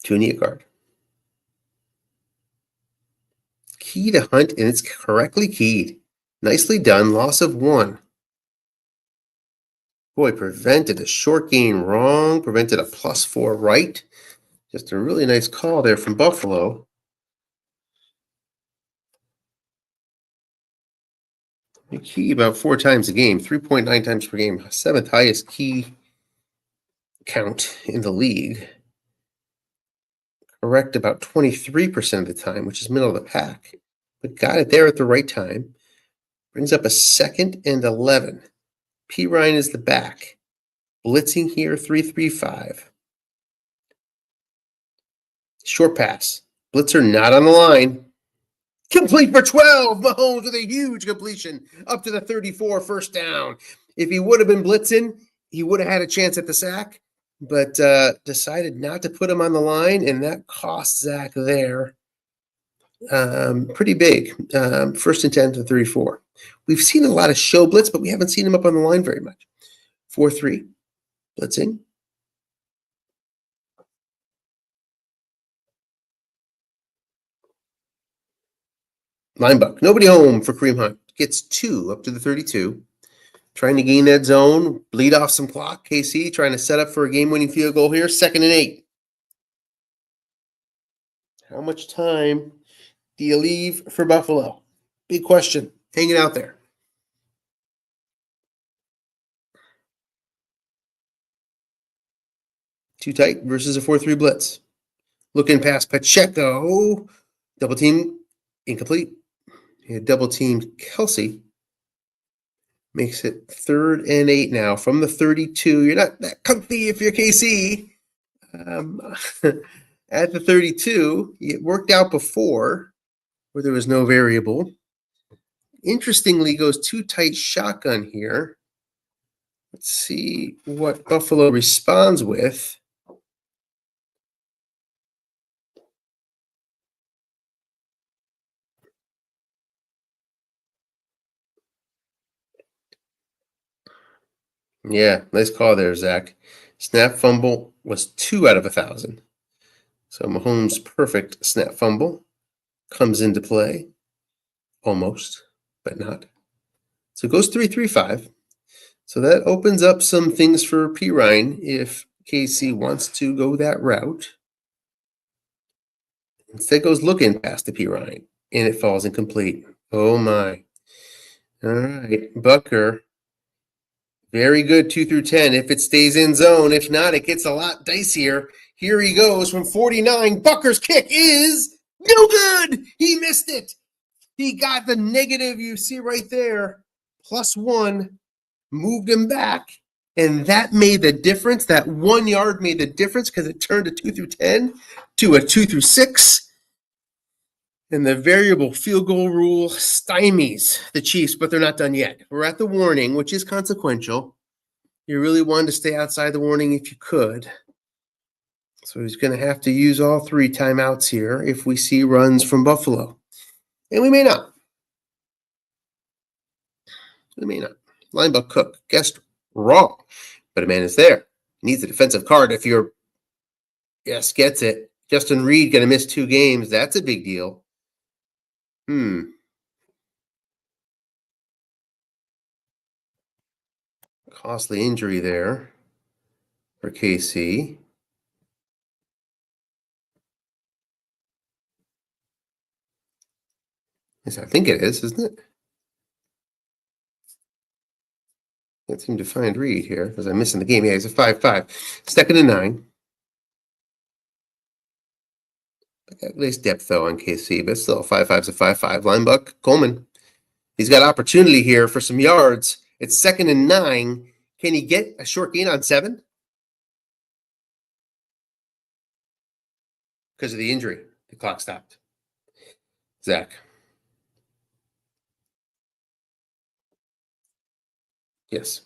Tunia guard. Key to Hunt, and it's correctly keyed. Nicely done. Loss of 1. Boy, prevented a short gain wrong. Prevented a +4 right. Just a really nice call there from Buffalo. You key about 4 times a game, 3.9 times per game. 7th highest key count in the league. Correct about 23% of the time, which is middle of the pack. But got it there at the right time. Brings up a 2nd and 11. P. Ryan is the back. Blitzing here, 3-3-5. Short pass. Blitzer not on the line. Complete for 12. Mahomes with a huge completion up to the 34, first down. If he would have been blitzing, he would have had a chance at the sack, but decided not to put him on the line, and that cost Zach there pretty big. 1st and 10 to 34. We've seen a lot of show blitz, but we haven't seen him up on the line very much. 4-3. Blitzing. Linebuck. Nobody home for Kareem Hunt. Gets 2 up to the 32. Trying to gain that zone. Bleed off some clock. KC trying to set up for a game-winning field goal here. 2nd and 8. How much time do you leave for Buffalo? Big question. Hanging out there. Too tight versus a 4-3 blitz. Looking past Pacheco. Double team. Incomplete. Double team Kelsey. Makes it 3rd and 8 now from the 32. You're not that comfy if you're KC. At the 32, it worked out before where there was no variable. Interestingly, goes too tight shotgun here. Let's see what Buffalo responds with. Yeah, nice call there, Zach. Snap fumble was 2 out of 1,000. So Mahomes' perfect snap fumble comes into play. Almost, but not. So it goes 3-3-5. So that opens up some things for P. Ryan if KC wants to go that route. Instead goes looking past the P. Ryan, and it falls incomplete. Oh, my. All right. Bucker Very good, 2 through 10. If it stays in zone, if not, it gets a lot dicier. Here he goes from 49. Bucker's kick is no good. He missed it. He got the negative you see right there. +1 moved him back. And that made the difference. That 1 yard made the difference because it turned a 2 through 10 to a 2 through 6. And the variable field goal rule stymies the Chiefs, but they're not done yet. We're at the warning, which is consequential. You really wanted to stay outside the warning if you could. So he's going to have to use all 3 timeouts here if we see runs from Buffalo. And we may not. We may not. Linebacker Cook guessed wrong, but a man is there. Needs a defensive card if you're, yes, gets it. Justin Reed going to miss 2 games. That's a big deal. Costly injury there for KC. Yes, I think it is, isn't it? Can't seem to find Reed here because I'm missing the game. Yeah, he's a 5-5. 2nd and 9. At least depth, though, on KC, but still, 5-5's a 5-5. Linebucker Coleman. He's got opportunity here for some yards. It's 2nd and 9. Can he get a short gain on 7? Because of the injury. The clock stopped. Zach. Yes.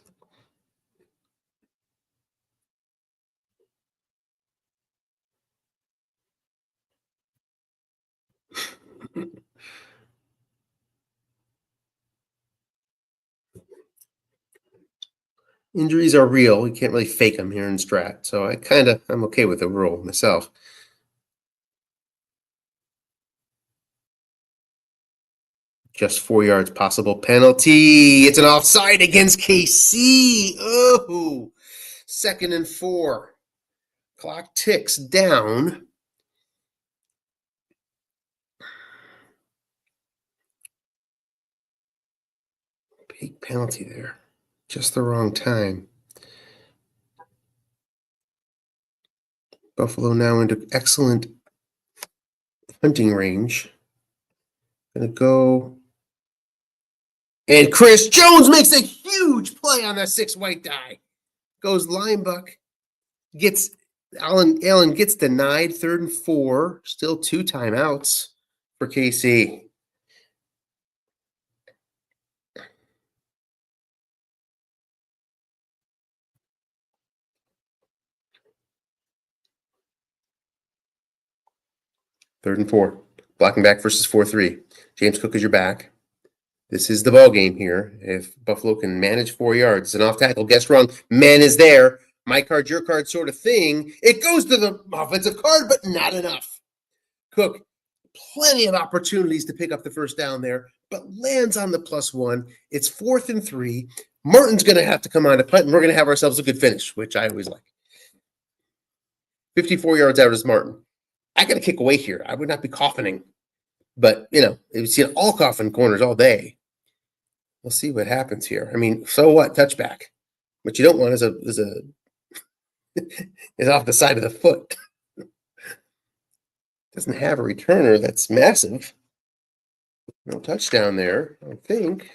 Injuries are real. You can't really fake them here in Strat. So I'm okay with the rule myself. Just 4 yards possible penalty. It's an offside against KC. Oh, 2nd and 4. Clock ticks down. Big penalty there. Just the wrong time. Buffalo now into excellent hunting range. Gonna go. And Chris Jones makes a huge play on that 6 white die. Goes linebucker. Gets Allen gets denied. 3rd and 4. Still 2 timeouts for KC. Third and 4. Blocking back versus 4-3. James Cook is your back. This is the ball game here. If Buffalo can manage 4 yards, it's an off tackle. Guess wrong. Man is there. My card, your card sort of thing. It goes to the offensive card, but not enough. Cook, plenty of opportunities to pick up the first down there, but lands on the +1. It's 4th and 3. Martin's going to have to come on to punt, and we're going to have ourselves a good finish, which I always like. 54 yards out is Martin. I got to kick away here. I would not be coughing, but it was all coffin corners all day. We'll see what happens here. I mean, so what? Touchback. What you don't want is is off the side of the foot. Doesn't have a returner that's massive. No touchdown there, I think.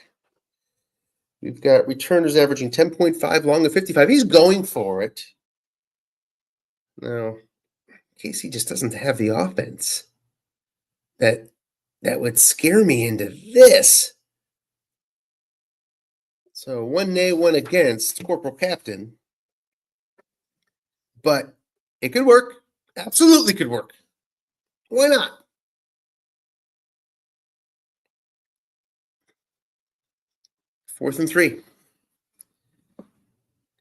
We've got returners averaging 10.5 long of 55. He's going for it. No, Casey just doesn't have the offense that would scare me into this. So 1 nay, 1 against Corporal Captain. But it could work. Absolutely could work. Why not? Fourth and 3.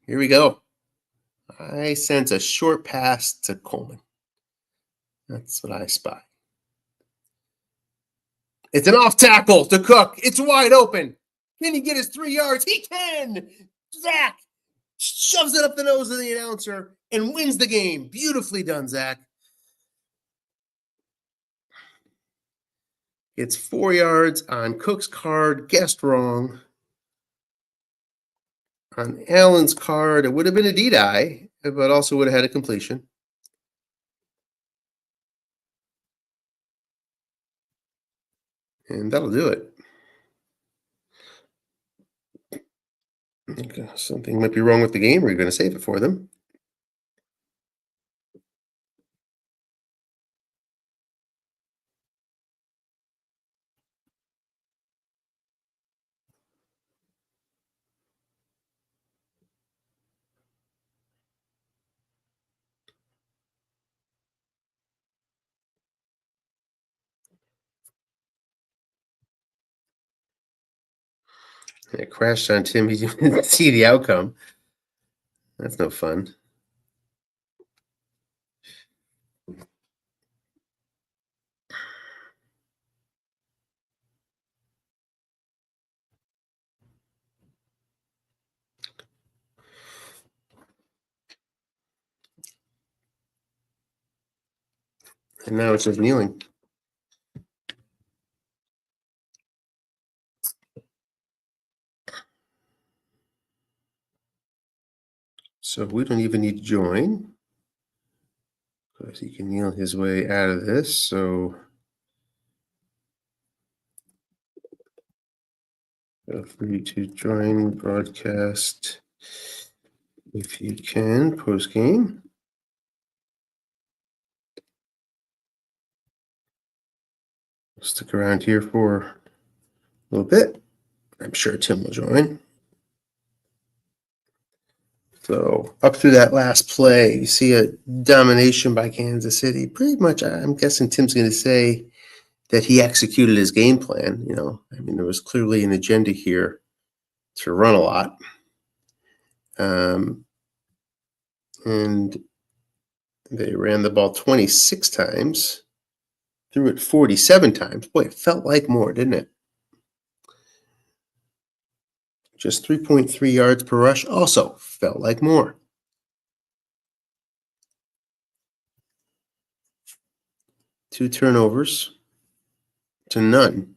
Here we go. I sense a short pass to Coleman. That's what I spy. It's an off tackle to Cook. It's wide open. Can he get his 3 yards? He can. Zach shoves it up the nose of the announcer and wins the game. Beautifully done, Zach. It's 4 yards on Cook's card. Guessed wrong. On Allen's card, it would have been a D-die, but also would have had a completion. And that'll do it. Okay, something might be wrong with the game. We're going to save it for them. It crashed on Tim. He didn't see the outcome. That's no fun. And now it's just kneeling. So we don't even need to join, because he can kneel his way out of this. So feel free to join broadcast if you can post game. Stick around here for a little bit. I'm sure Tim will join. So up through that last play, you see a domination by Kansas City. Pretty much, I'm guessing Tim's going to say that he executed his game plan. I mean, there was clearly an agenda here to run a lot. And they ran the ball 26 times, threw it 47 times. Boy, it felt like more, didn't it? Just 3.3 yards per rush also felt like more. Two turnovers to none.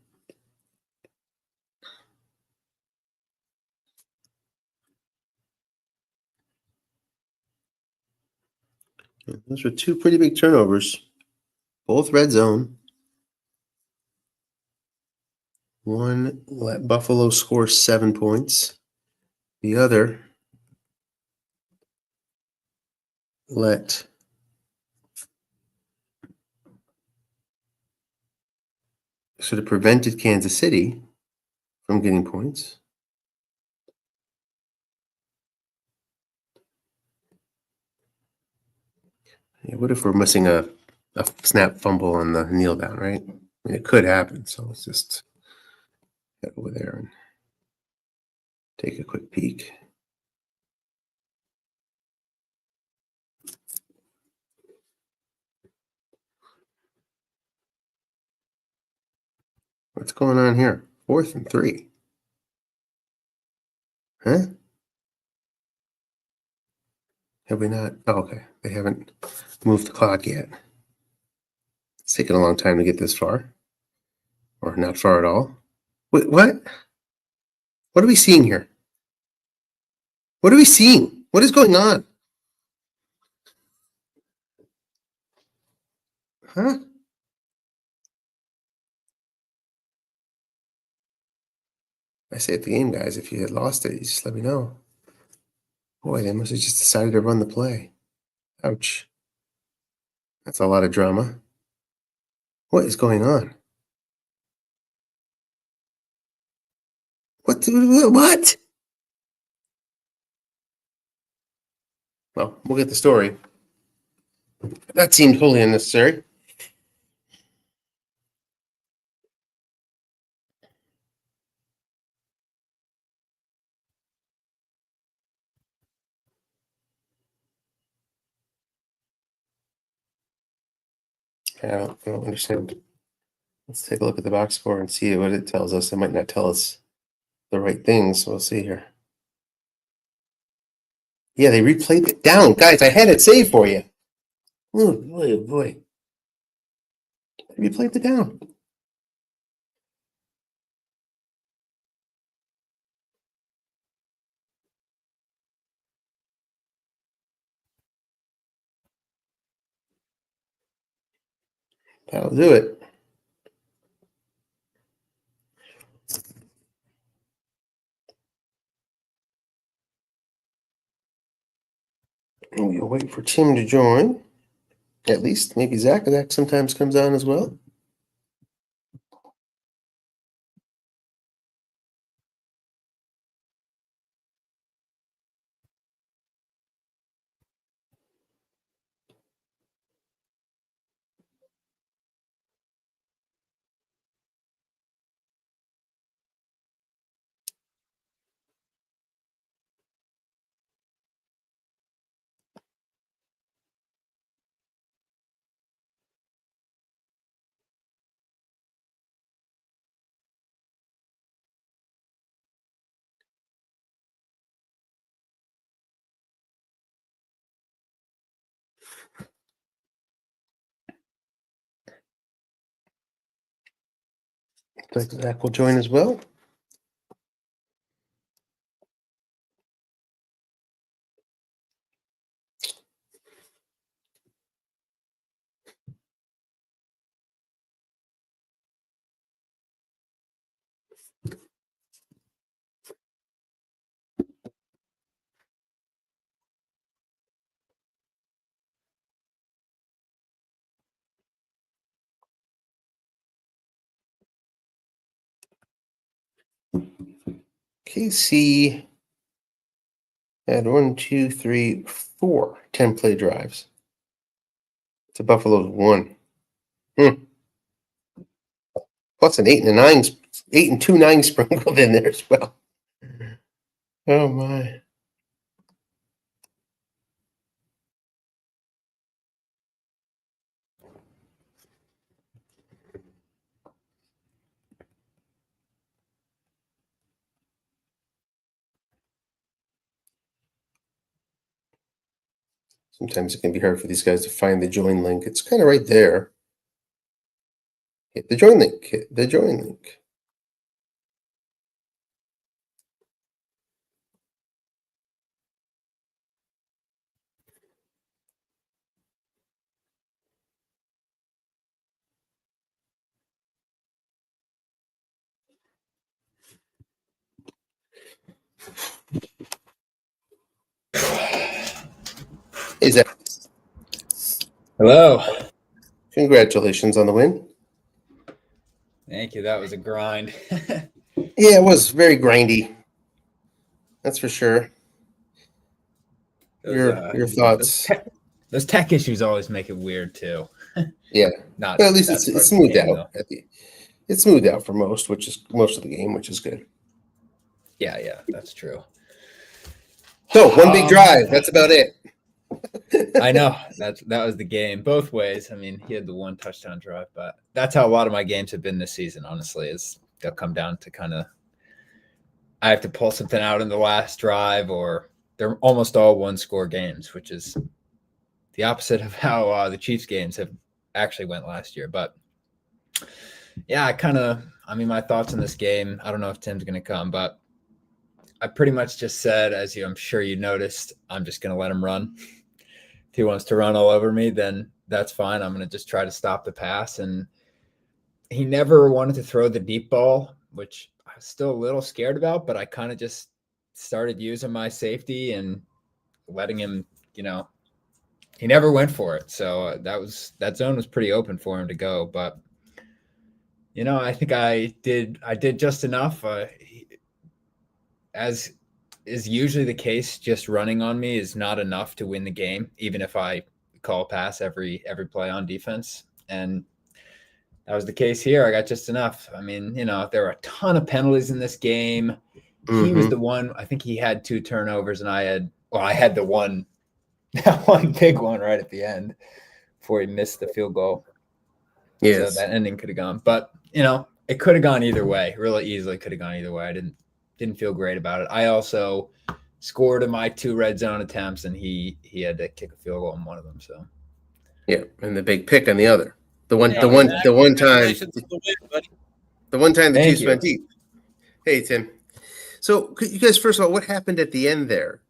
Those were two pretty big turnovers, both red zone. One let Buffalo score 7 points. The other let sort of prevented Kansas City from getting points. Yeah, what if we're missing a snap fumble on the kneel down, right? I mean, it could happen, so let's just head over there and take a quick peek. What's going on here? 4th and 3. Huh? Have we not? Oh, okay. They haven't moved the clock yet. It's taken a long time to get this far. Or not far at all. Wait, what? What are we seeing here? What are we seeing? What is going on? Huh? I saved the game, guys. If you had lost it, you just let me know. Boy, they must have just decided to run the play. Ouch. That's a lot of drama. What is going on? What? What? Well, we'll get the story. That seemed wholly unnecessary. I don't understand. Let's take a look at the box score and see what it tells us. It might not tell us the right things. So we'll see here. Yeah, they replayed it down. Guys, I had it saved for you. Oh, boy, oh, boy. They replayed it down. That'll do it. We'll wait for Tim to join. At least maybe Zach. Zach sometimes comes on as well. Looks like Zach will join as well. KC had 1, 2, 3, 4 10-play drives. To Buffalo's 1. Plus an 8 and a 9, 8 and 2 9 sprinkled in there as well. Oh my. Sometimes it can be hard for these guys to find the join link. It's kind of right there. Hit the join link. Hit the join link. Hey, Zach. Hello. Congratulations on the win. Thank you. That was a grind. Yeah, it was very grindy. That's for sure. Your thoughts? Those tech issues always make it weird too. Yeah. Not Well, at least that's it's part of the smoothed game, out. It's smoothed out for most, which is most of the game, which is good. Yeah, that's true. So one big drive. That's about it. I know that was the game both ways. I mean, he had the one touchdown drive, but that's how a lot of my games have been this season. Honestly, is they'll come down to kind of I have to pull something out in the last drive, or they're almost all one-score games, which is the opposite of how the Chiefs games have actually went last year. But yeah, my thoughts on this game. I don't know if Tim's going to come, but I pretty much just said, I'm sure you noticed, I'm just going to let him run. If he wants to run all over me, then that's fine. I'm going to just try to stop the pass. And he never wanted to throw the deep ball, which I was still a little scared about, but I kind of just started using my safety and letting him, he never went for it. So that zone was pretty open for him to go. But, I think I did just enough. As is usually the case, just running on me is not enough to win the game, even if I call a pass every play on defense. And that was the case here. I got just enough. I mean, there were a ton of penalties in this game. He was the one, I think he had 2 turnovers, and I had the one big one right at the end before he missed the field goal. Yes. So that ending could have gone. But, it could have gone either way. Really easily could have gone either way. I didn't feel great about it. I also scored in my 2 red zone attempts, and he had to kick a field goal on one of them. So yeah, and the big pick on the other. The one time the Chiefs went deep. Hey, Tim. So you guys, first of all, what happened at the end there?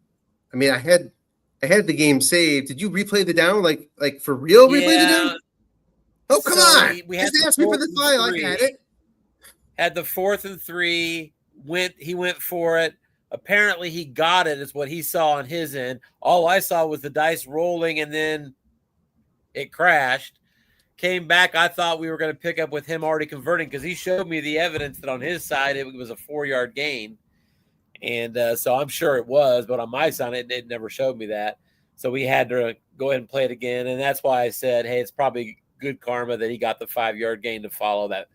I mean, I had the game saved. Did you replay the down like for real? Yeah. Replay the down? Oh, come on. We had Just ask me for the file. I had it. Had the 4th and 3. He went for it. Apparently he got it, is what he saw on his end. All I saw was the dice rolling, and then it crashed. Came back. I thought we were going to pick up with him already converting, because he showed me the evidence that on his side it was a 4-yard gain. And so I'm sure it was, but on my side it never showed me that. So we had to go ahead and play it again. And that's why I said, hey, it's probably good karma that he got the 5-yard gain to follow that.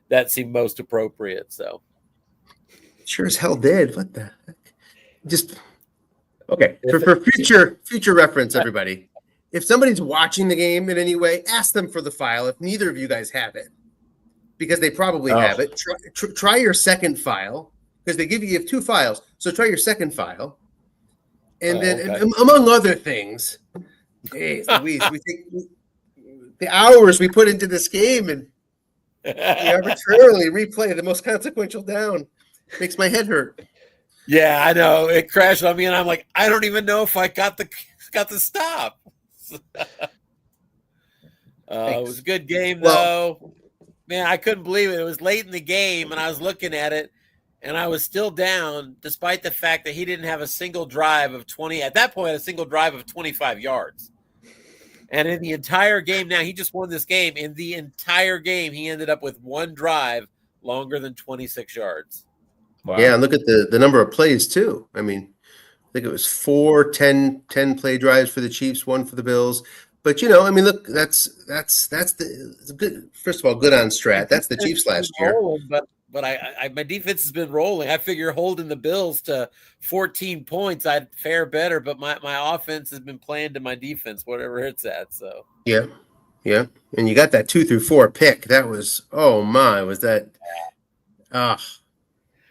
That seemed most appropriate. So sure as hell did. What the heck? Just okay. For future reference, everybody. If somebody's watching the game in any way, ask them for the file if neither of you guys have it. Because they probably have it. Try your second file. Because they you have 2 files. So try your second file. And and among other things, geez, Louise, we think the hours we put into this game and we arbitrarily replay the most consequential down. Makes my head hurt. Yeah, I know. It crashed on me, and I'm like, I don't even know if I got the stop. It was a good game, though. Man, I couldn't believe it. It was late in the game, and I was looking at it, and I was still down, despite the fact that he didn't have a single drive of 20. At that point, a single drive of 25 yards. And in the entire game now, he just won this game. In the entire game, he ended up with 1 drive longer than 26 yards. Wow. Yeah, and look at the number of plays, too. I mean, I think it was 4 10 play drives for the Chiefs, 1 for the Bills. But, I mean, look, that's the good. First of all, good on Strat. That's the Chiefs last year. But my defense has been rolling. I figure holding the Bills to 14 points, I'd fare better. But my offense has been playing to my defense, whatever it's at. So yeah, and you got that 2 through 4 pick. That was was that?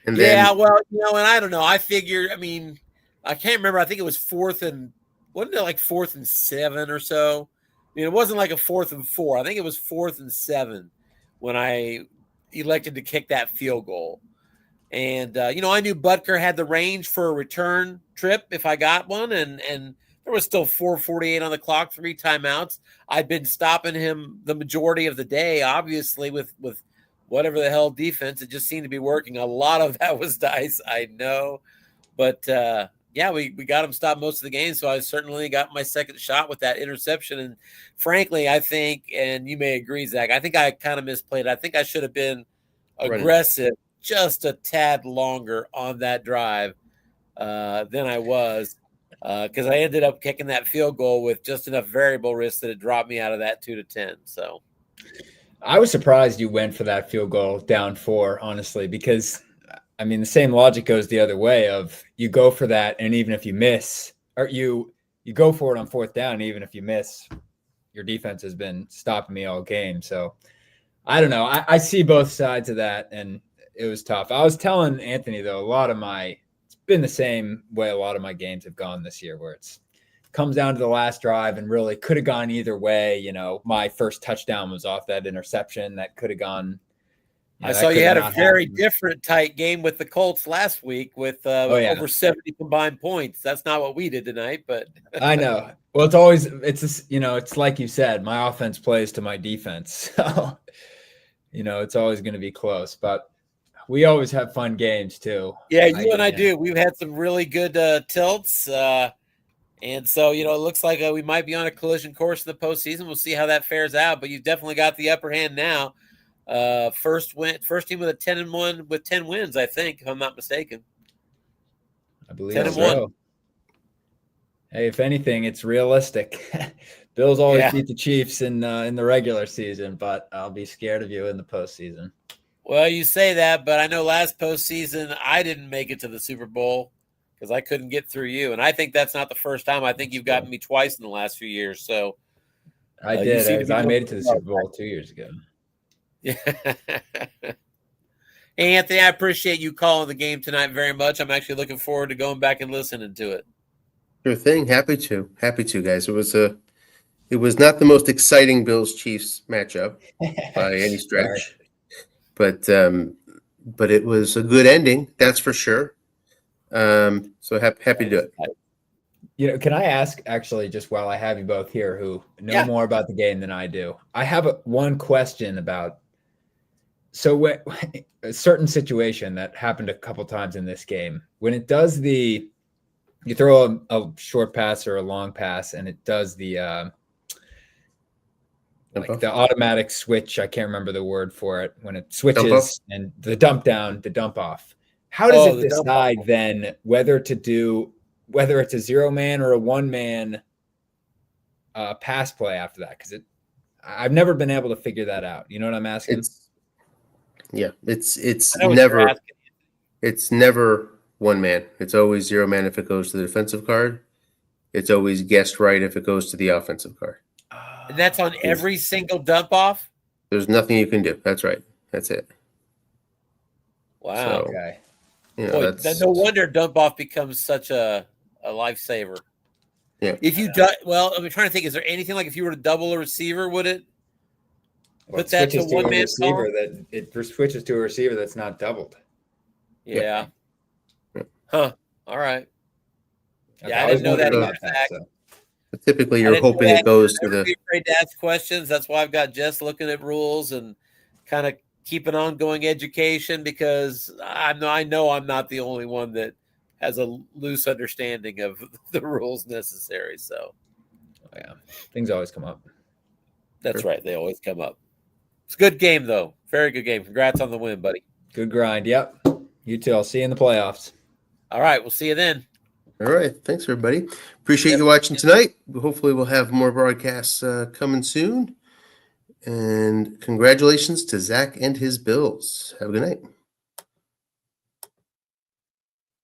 And then, well, and I don't know. I figure. I mean, I can't remember. I think it was 4th and wasn't it like 4th and 7 or so? I mean, it wasn't like a 4th and 4. I think it was 4th and 7 when I elected to kick that field goal. And, I knew Butker had the range for a return trip if I got one. And there was still 4:48 on the clock, 3 timeouts. I'd been stopping him the majority of the day, obviously, with whatever the hell defense. It just seemed to be working. A lot of that was dice, I know. But, we got him stopped most of the game, so I certainly got my second shot with that interception. And frankly, I think, and you may agree, Zach, I think I kind of misplayed. I think I should have been aggressive just a tad longer on that drive than I was, because I ended up kicking that field goal with just enough variable risk that it dropped me out of that 2-10. So I was surprised you went for that field goal down 4, honestly, because I mean, the same logic goes the other way of you go for that, and even if you miss, or you go for it on 4th down, even if you miss, your defense has been stopping me all game. So I don't know. I see both sides of that, and it was tough. I was telling Anthony, though, it's been the same way a lot of my games have gone this year, where it comes down to the last drive and really could have gone either way. My first touchdown was off that interception that could have gone. I saw you had a very different tight game with the Colts last week with over 70 combined points. That's not what we did tonight, but I know. Well, it's like you said, my offense plays to my defense. So, it's always going to be close, but we always have fun games too. Yeah, I do. We've had some really good tilts. And so, it looks like we might be on a collision course in the postseason. We'll see how that fares out, but you've definitely got the upper hand now. First team with a 10-1 with 10 wins, I think, if I'm not mistaken. I believe 10-1. Hey, if anything, it's realistic. Bills always beat the Chiefs in the regular season, but I'll be scared of you in the postseason. Well, you say that, but I know last postseason I didn't make it to the Super Bowl because I couldn't get through you, and I think that's not the first time. I think you've gotten me twice in the last few years. So I did. I made it to the Super Bowl 2 years ago. Yeah. Hey, Anthony, I appreciate you calling the game tonight very much. I'm actually looking forward to going back and listening to it. Sure thing. Happy to, guys. It was not the most exciting Bills Chiefs matchup by any stretch, but it was a good ending. That's for sure. So happy to do it. Can I ask actually, just while I have you both here, who know Yeah. more about the game than I do? I have one question about. So a certain situation that happened a couple times in this game, when it does you throw a short pass or a long pass, and it does the the automatic switch. I can't remember the word for it when it switches and the dump down, the dump off. How does it decide then whether it's a 0-man or a 1-man pass play after that? Because I've never been able to figure that out. You know what I'm asking? It's never 1-man. It's always 0-man if it goes to the defensive card. It's always guessed right if it goes to the offensive card. And that's on every single dump off? There's nothing you can do. That's right. That's it. Wow. So, okay. Boy, no wonder dump off becomes such a lifesaver. Yeah. If you well, I'm trying to think, is there anything like if you were to double a receiver, would it? But that's a 1-man receiver that it switches to a receiver that's not doubled. Yeah. Yep. Huh. All right. Okay, Yeah, I didn't know that either. But typically, you're hoping it goes to the. Be afraid to ask questions. That's why I've got Jess looking at rules and kind of keep an ongoing education, because I know I'm not the only one that has a loose understanding of the rules necessary. So, yeah, things always come up. That's right. They always come up. It's a good game, though. Very good game. Congrats on the win, buddy. Good grind. Yep. You too. I'll see you in the playoffs. All right. We'll see you then. All right. Thanks, everybody. Appreciate you watching tonight. Hopefully, we'll have more broadcasts coming soon. And congratulations to Zach and his Bills. Have a good night.